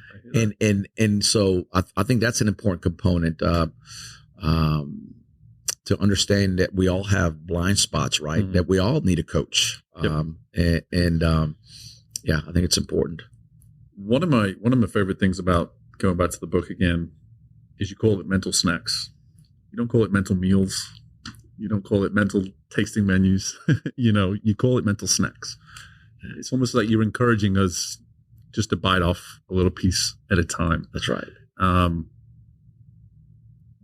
And so I think that's an important component. To understand that we all have blind spots, right? That we all need a coach. Yep. I think it's important. One of my favorite things about going back to the book again is you call it mental snacks. You don't call it mental meals. You don't call it mental tasting menus. You call it mental snacks. It's almost like you're encouraging us just to bite off a little piece at a time. That's right.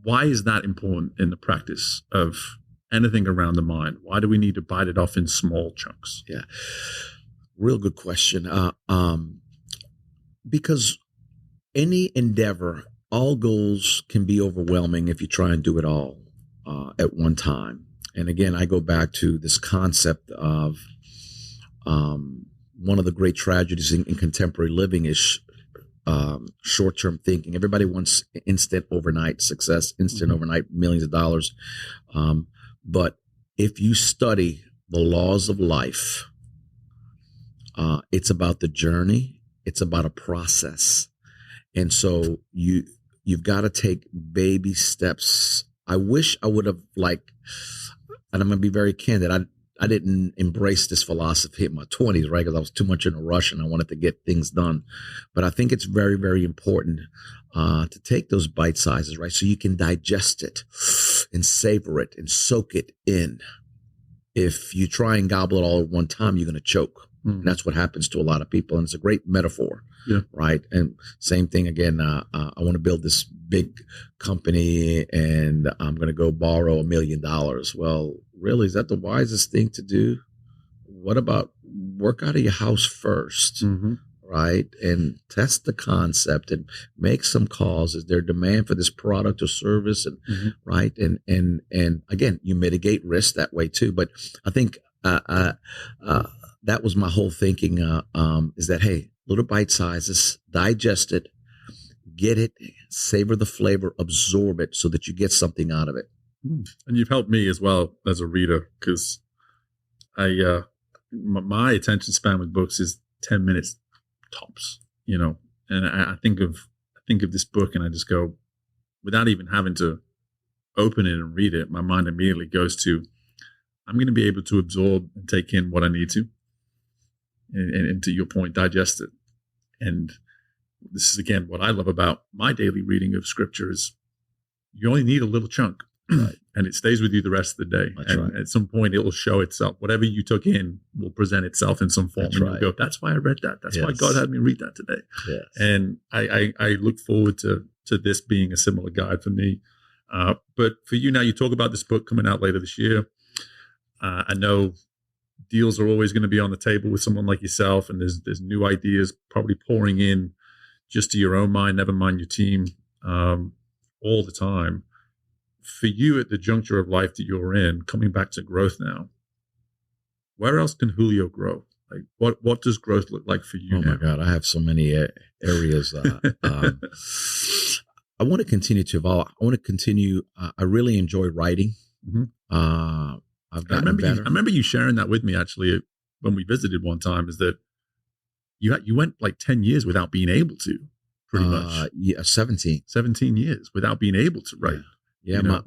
Why is that important in the practice of anything around the mind? Why do we need to bite it off in small chunks? Yeah, real good question. Because any endeavor, all goals can be overwhelming if you try and do it all at one time. And again, I go back to this concept of one of the great tragedies in contemporary living is short-term thinking. Everybody wants instant overnight success, instant overnight millions of dollars. But if you study the laws of life, it's about the journey. It's about a process. And so you've got to take baby steps. I wish I would have and I'm going to be very candid. I didn't embrace this philosophy in my 20s, right? Because I was too much in a rush and I wanted to get things done. But I think it's very, very important to take those bite sizes, right? So you can digest it and savor it and soak it in, if you try and gobble it all at one time, you're going to choke. Mm. And that's what happens to a lot of people. And it's a great metaphor. Yeah. Right. And same thing again. I want to build this big company and I'm going to go borrow $1 million. Well, really, is that the wisest thing to do? What about work out of your house first? Mm-hmm. Right. And test the concept and make some calls. Is there demand for this product or service? And Mm-hmm. right. And again, you mitigate risk that way too. But I think, that was my whole thinking, is that, hey, little bite sizes, digest it, get it, savor the flavor, absorb it so that you get something out of it. And you've helped me as well as a reader, because my attention span with books is 10 minutes tops, and I think of this book and I just go, without even having to open it and read it, my mind immediately goes to, I'm going to be able to absorb and take in what I need to. And to your point, digest it. And this is, again, what I love about my daily reading of scripture is you only need a little chunk, right? And it stays with you the rest of the day. That's and right. At some point, it will show itself. Whatever you took in will present itself in some form. That's and right. you'll go, that's why I read that. That's why Yes. God had me read that today. Yes. And I look forward to this being a similar guide for me. But for you now, you talk about this book coming out later this year. I know deals are always going to be on the table with someone like yourself, and there's new ideas probably pouring in just to your own mind, never mind your team, all the time. For you at the juncture of life that you're in, coming back to growth now, where else can Julio grow? Like what does growth look like for you now? My God, I have so many areas. I want to continue to evolve. I want to continue. I really enjoy writing. Mm-hmm. I've gotten better. I remember you sharing that with me actually when we visited one time. Is that you went like 10 years without being able to, pretty much. Yeah, 17 years without being able to write. Yeah, I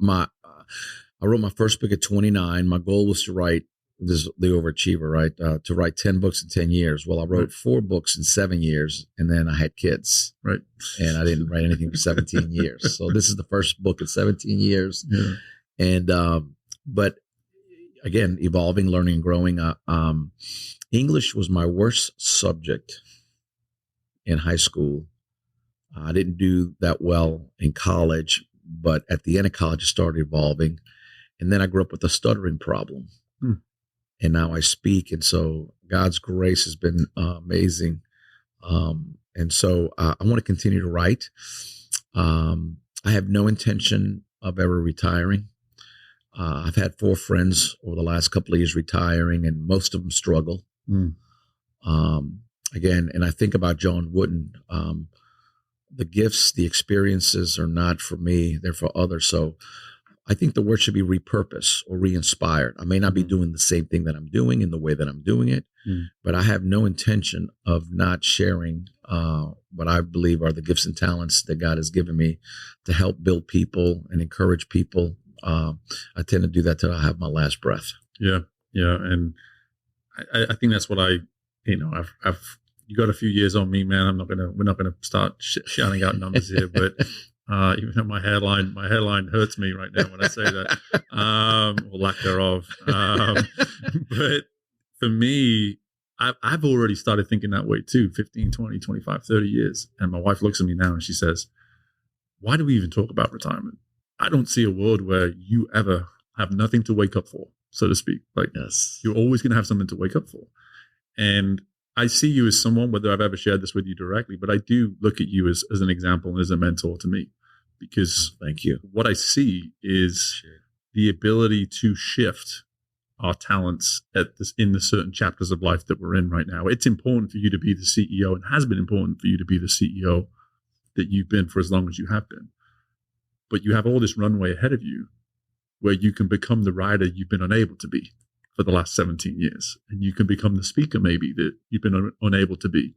wrote my first book at 29. My goal was to write, this is the overachiever, right? To write 10 books in 10 years. Well, I wrote 4 books in 7 years, and then I had kids. Right. And I didn't write anything for 17 years. So this is the first book in 17 years. Yeah. And but again, evolving, learning, and growing. English was my worst subject in high school. I didn't do that well in college, but at the end of college, it started evolving. And then I grew up with a stuttering problem. And now I speak. And so God's grace has been amazing. And so I want to continue to write. I have no intention of ever retiring. I've had 4 friends over the last couple of years retiring, and most of them struggle. Again, and I think about John Wooden. The gifts, the experiences are not for me; they're for others. So, I think the word should be repurposed or re-inspired. I may not be doing the same thing that I'm doing in the way that I'm doing it, but I have no intention of not sharing what I believe are the gifts and talents that God has given me to help build people and encourage people. I tend to do that till I have my last breath. Yeah. And I think that's what I've you got a few years on me, man. We're not gonna start shouting out numbers here, but even though my hairline hurts me right now when I say that, or lack thereof. But for me, I've already started thinking that way too, 15, 20, 25, 30 years. And my wife looks at me now and she says, why do we even talk about retirement? I don't see a world where you ever have nothing to wake up for, so to speak. Like, yes, you're always going to have something to wake up for. And I see you as someone, whether I've ever shared this with you directly, but I do look at you as an example and as a mentor to me, because thank you. What I see is the ability to shift our talents in the certain chapters of life that we're in right now. It's important for you to be the CEO, and has been important for you to be the CEO that you've been for as long as you have been. But you have all this runway ahead of you where you can become the writer you've been unable to be for the last 17 years. And you can become the speaker maybe that you've been unable to be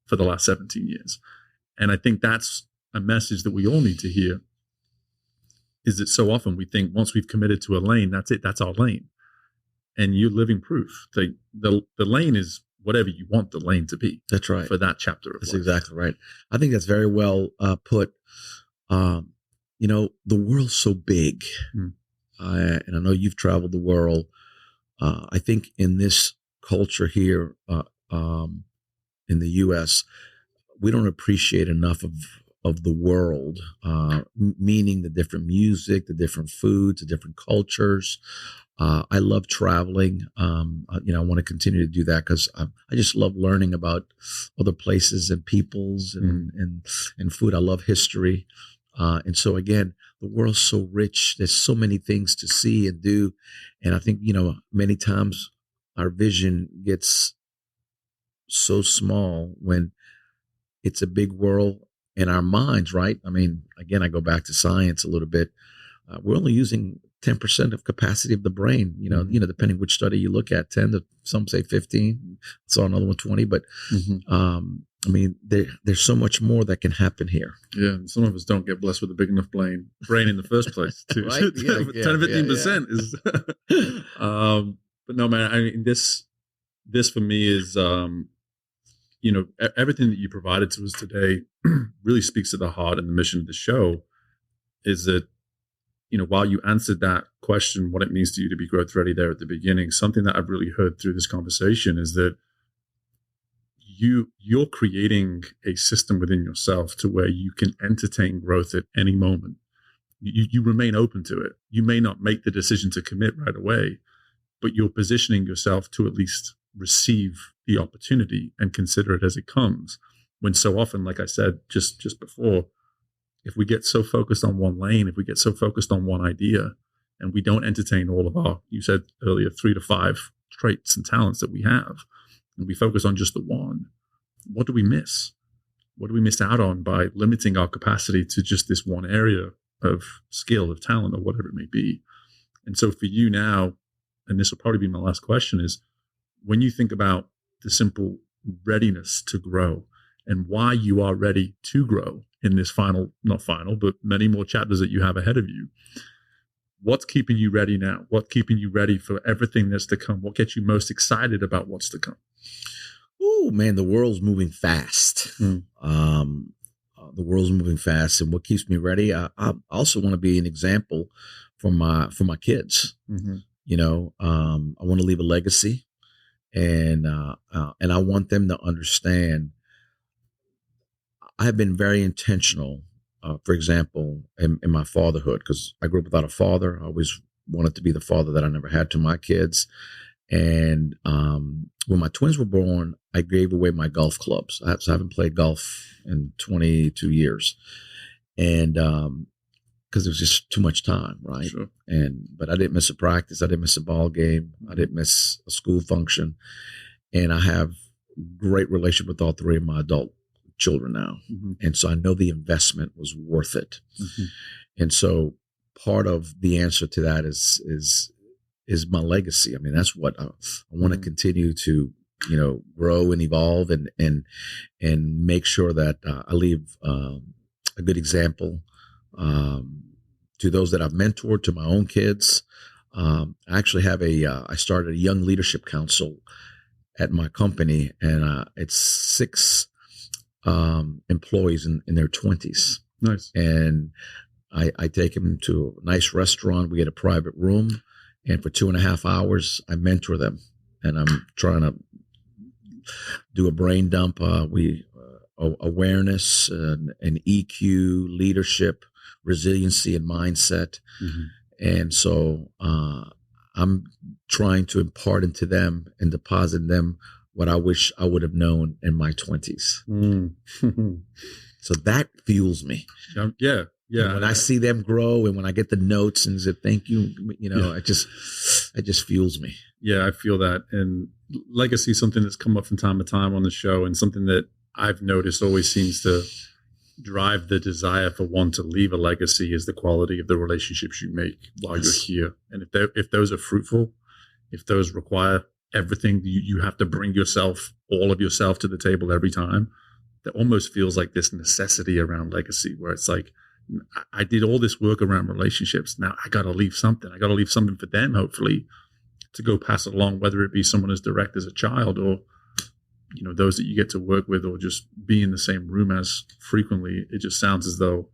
for the last 17 years. And I think that's a message that we all need to hear, is that so often we think once we've committed to a lane, that's it, that's our lane. And you're living proof. The lane is whatever you want the lane to be. That's right. For that chapter of That's life. exactly right. I think that's very well put. The world's so big. And I know you've traveled the world. I think in this culture here in the U.S., we don't appreciate enough of the world, meaning the different music, the different foods, the different cultures. I love traveling. I want to continue to do that because I just love learning about other places and peoples and food. I love history. And so again, the world's so rich. There's so many things to see and do. And I think, many times our vision gets so small when it's a big world in our minds, right? I mean, again, I go back to science a little bit. We're only using 10% of capacity of the brain, depending which study you look at, 10 to some say 15, saw another one 20, but I mean, there's so much more that can happen here. Yeah, some of us don't get blessed with a big enough brain in the first place. Right? 10 to 15% is. But no, man. I mean, this for me is, everything that you provided to us today really speaks to the heart and the mission of the show. Is that, while you answered that question, what it means to you to be growth ready there at the beginning, something that I've really heard through this conversation is that you're creating a system within yourself to where you can entertain growth at any moment. You remain open to it. You may not make the decision to commit right away, but you're positioning yourself to at least receive the opportunity and consider it as it comes. When so often, like I said just before, if we get so focused on one lane, if we get so focused on one idea, and we don't entertain all of our, you said earlier, 3 to 5 traits and talents that we have, and we focus on just the one, what do we miss? What do we miss out on by limiting our capacity to just this one area of skill, of talent, or whatever it may be? And so for you now, and this will probably be my last question, is when you think about the simple readiness to grow and why you are ready to grow in this not final, but many more chapters that you have ahead of you, what's keeping you ready now? What's keeping you ready for everything that's to come? What gets you most excited about what's to come? Oh man, the world's moving fast. The world's moving fast, and what keeps me ready? I also want to be an example for my kids. I want to leave a legacy, and I want them to understand. I have been very intentional. For example, in my fatherhood, because I grew up without a father. I always wanted to be the father that I never had to my kids. And when my twins were born, I gave away my golf clubs. I haven't played golf in 22 years. And because it was just too much time, right? Sure. But I didn't miss a practice. I didn't miss a ball game. I didn't miss a school function. And I have great relationship with all 3 of my adult children now. And so I know the investment was worth it. And so part of the answer to that is my legacy. I mean, that's what I want to continue to, grow and evolve and make sure that I leave a good example to those that I've mentored, to my own kids. I actually have I started a young leadership council at my company, and it's 6 employees in their 20s. Nice. And I take them to a nice restaurant. We get a private room, and for 2.5 hours, I mentor them. And I'm trying to do a brain dump. Awareness and EQ, leadership, resiliency, and mindset. And so I'm trying to impart into them and deposit in them what I wish I would have known in my 20s. So that fuels me. Yeah. And when I see them grow, and when I get the notes and say thank you, it just fuels me. Yeah, I feel that. And legacy is something that's come up from time to time on the show, and something that I've noticed always seems to drive the desire for one to leave a legacy is the quality of the relationships you make while you're here. And if those are fruitful, if those require everything, you have to bring all of yourself to the table every time. That almost feels like this necessity around legacy, where it's like, I did all this work around relationships. Now I got to leave something. I got to leave something for them, hopefully, to go pass it along, whether it be someone as direct as a child, or, those that you get to work with, or just be in the same room as frequently. It just sounds as though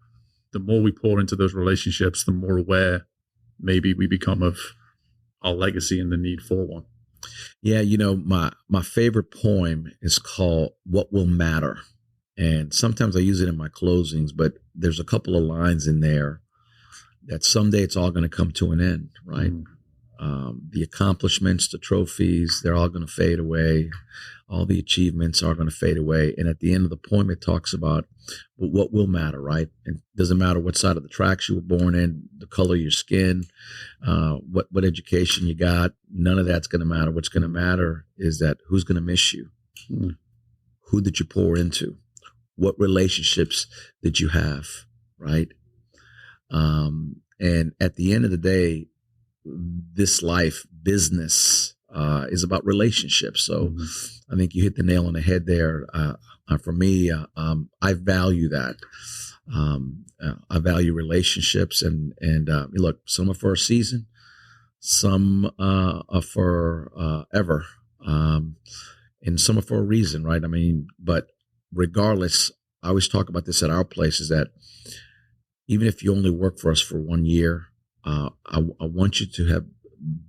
the more we pour into those relationships, the more aware maybe we become of our legacy and the need for one. Yeah, my favorite poem is called "What Will Matter," and sometimes I use it in my closings. But there's a couple of lines in there that someday it's all going to come to an end, right? The accomplishments, the trophies, they're all going to fade away. All the achievements are going to fade away. And at the end of the poem, it talks about what will matter, right? And it doesn't matter what side of the tracks you were born in, the color of your skin, what education you got. None of that's going to matter. What's going to matter is that who's going to miss you? Who did you pour into? What relationships did you have, right? And at the end of the day, this life, business, is about relationships. So I think you hit the nail on the head there. For me, I value that. I value relationships, and look, some are for a season, some are for ever, and some are for a reason, right? I mean, but regardless, I always talk about this at our place, is that even if you only work for us for 1 year, I want you to have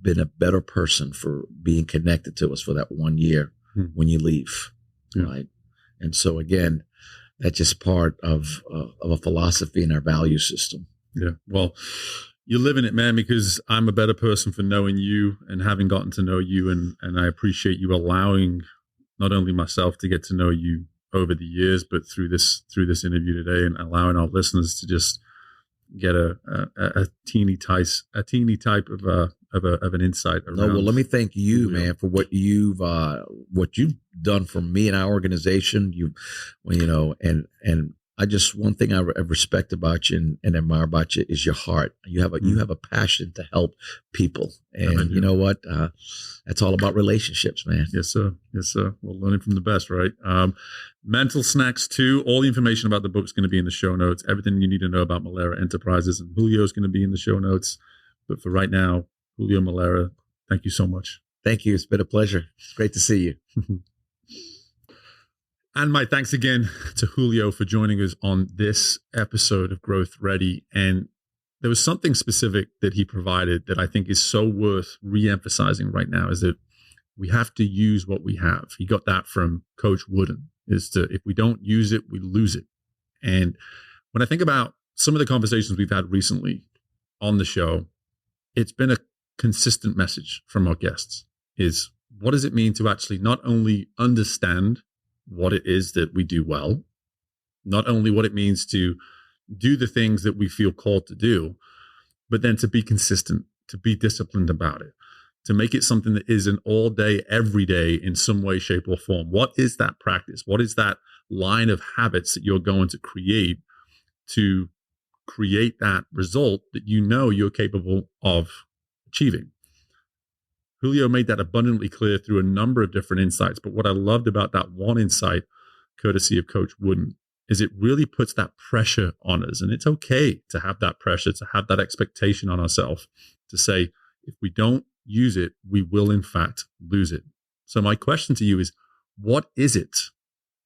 been a better person for being connected to us for that 1 year when you leave, right? And so again, that's just part of a philosophy in our value system. Yeah. Well, you're living it, man, because I'm a better person for knowing you and having gotten to know you, and I appreciate you allowing not only myself to get to know you over the years, but through this interview today, and allowing our listeners to just get a teeny type of an insight around. No, well, let me thank you, man, for what you've done for me and our organization. And I just, one thing I respect about you and admire about you is your heart. You have a passion to help people, and you know what? That's all about relationships, man. Yes, sir. Yes, sir. Well, learning from the best, right? Mental Snacks 2. All the information about the book is going to be in the show notes. Everything you need to know about Melara Enterprises and Julio is going to be in the show notes. But for right now, Julio Melara, thank you so much. Thank you. It's been a pleasure. It's great to see you. And my thanks again to Julio for joining us on this episode of Growth Ready. And there was something specific that he provided that I think is so worth re-emphasizing right now, is that we have to use what we have. He got that from Coach Wooden, if we don't use it, we lose it. And when I think about some of the conversations we've had recently on the show, it's been a consistent message from our guests, is what does it mean to actually not only understand what it is that we do well, not only what it means to do the things that we feel called to do, but then to be consistent, to be disciplined about it, to make it something that is an all day, every day in some way, shape, or form. What is that practice? What is that line of habits that you're going to create that result that you know you're capable of achieving? Julio made that abundantly clear through a number of different insights. But what I loved about that one insight, courtesy of Coach Wooden, is it really puts that pressure on us. And it's okay to have that pressure, to have that expectation on ourselves, to say, if we don't use it, we will in fact lose it. So my question to you is, what is it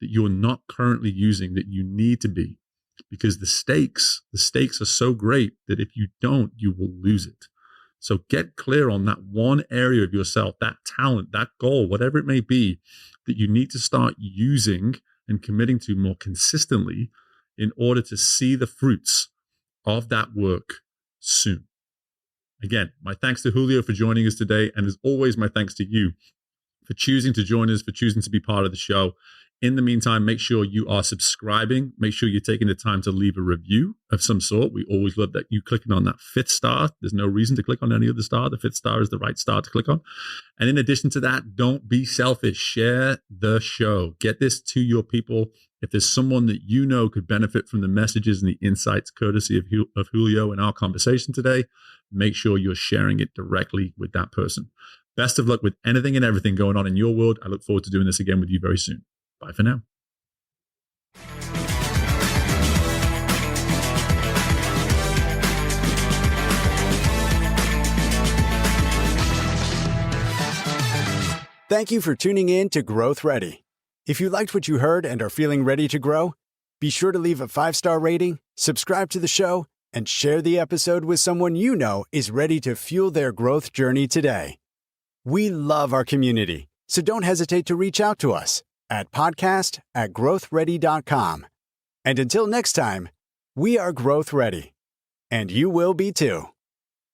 that you're not currently using that you need to be? Because the stakes are so great that if you don't, you will lose it. So get clear on that one area of yourself, that talent, that goal, whatever it may be, that you need to start using and committing to more consistently in order to see the fruits of that work soon. Again, my thanks to Julio for joining us today. And as always, my thanks to you for choosing to join us, for choosing to be part of the show. In the meantime, make sure you are subscribing. Make sure you're taking the time to leave a review of some sort. We always love that you clicking on that 5th star. There's no reason to click on any other star. The 5th star is the right star to click on. And in addition to that, don't be selfish. Share the show. Get this to your people. If there's someone that you know could benefit from the messages and the insights courtesy of Julio in our conversation today, make sure you're sharing it directly with that person. Best of luck with anything and everything going on in your world. I look forward to doing this again with you very soon. Bye for now. Thank you for tuning in to Growth Ready. If you liked what you heard and are feeling ready to grow, be sure to leave a 5-star rating, subscribe to the show, and share the episode with someone you know is ready to fuel their growth journey today. We love our community, so don't hesitate to reach out to us at podcast@growthready.com. And until next time, we are Growth Ready, and you will be too.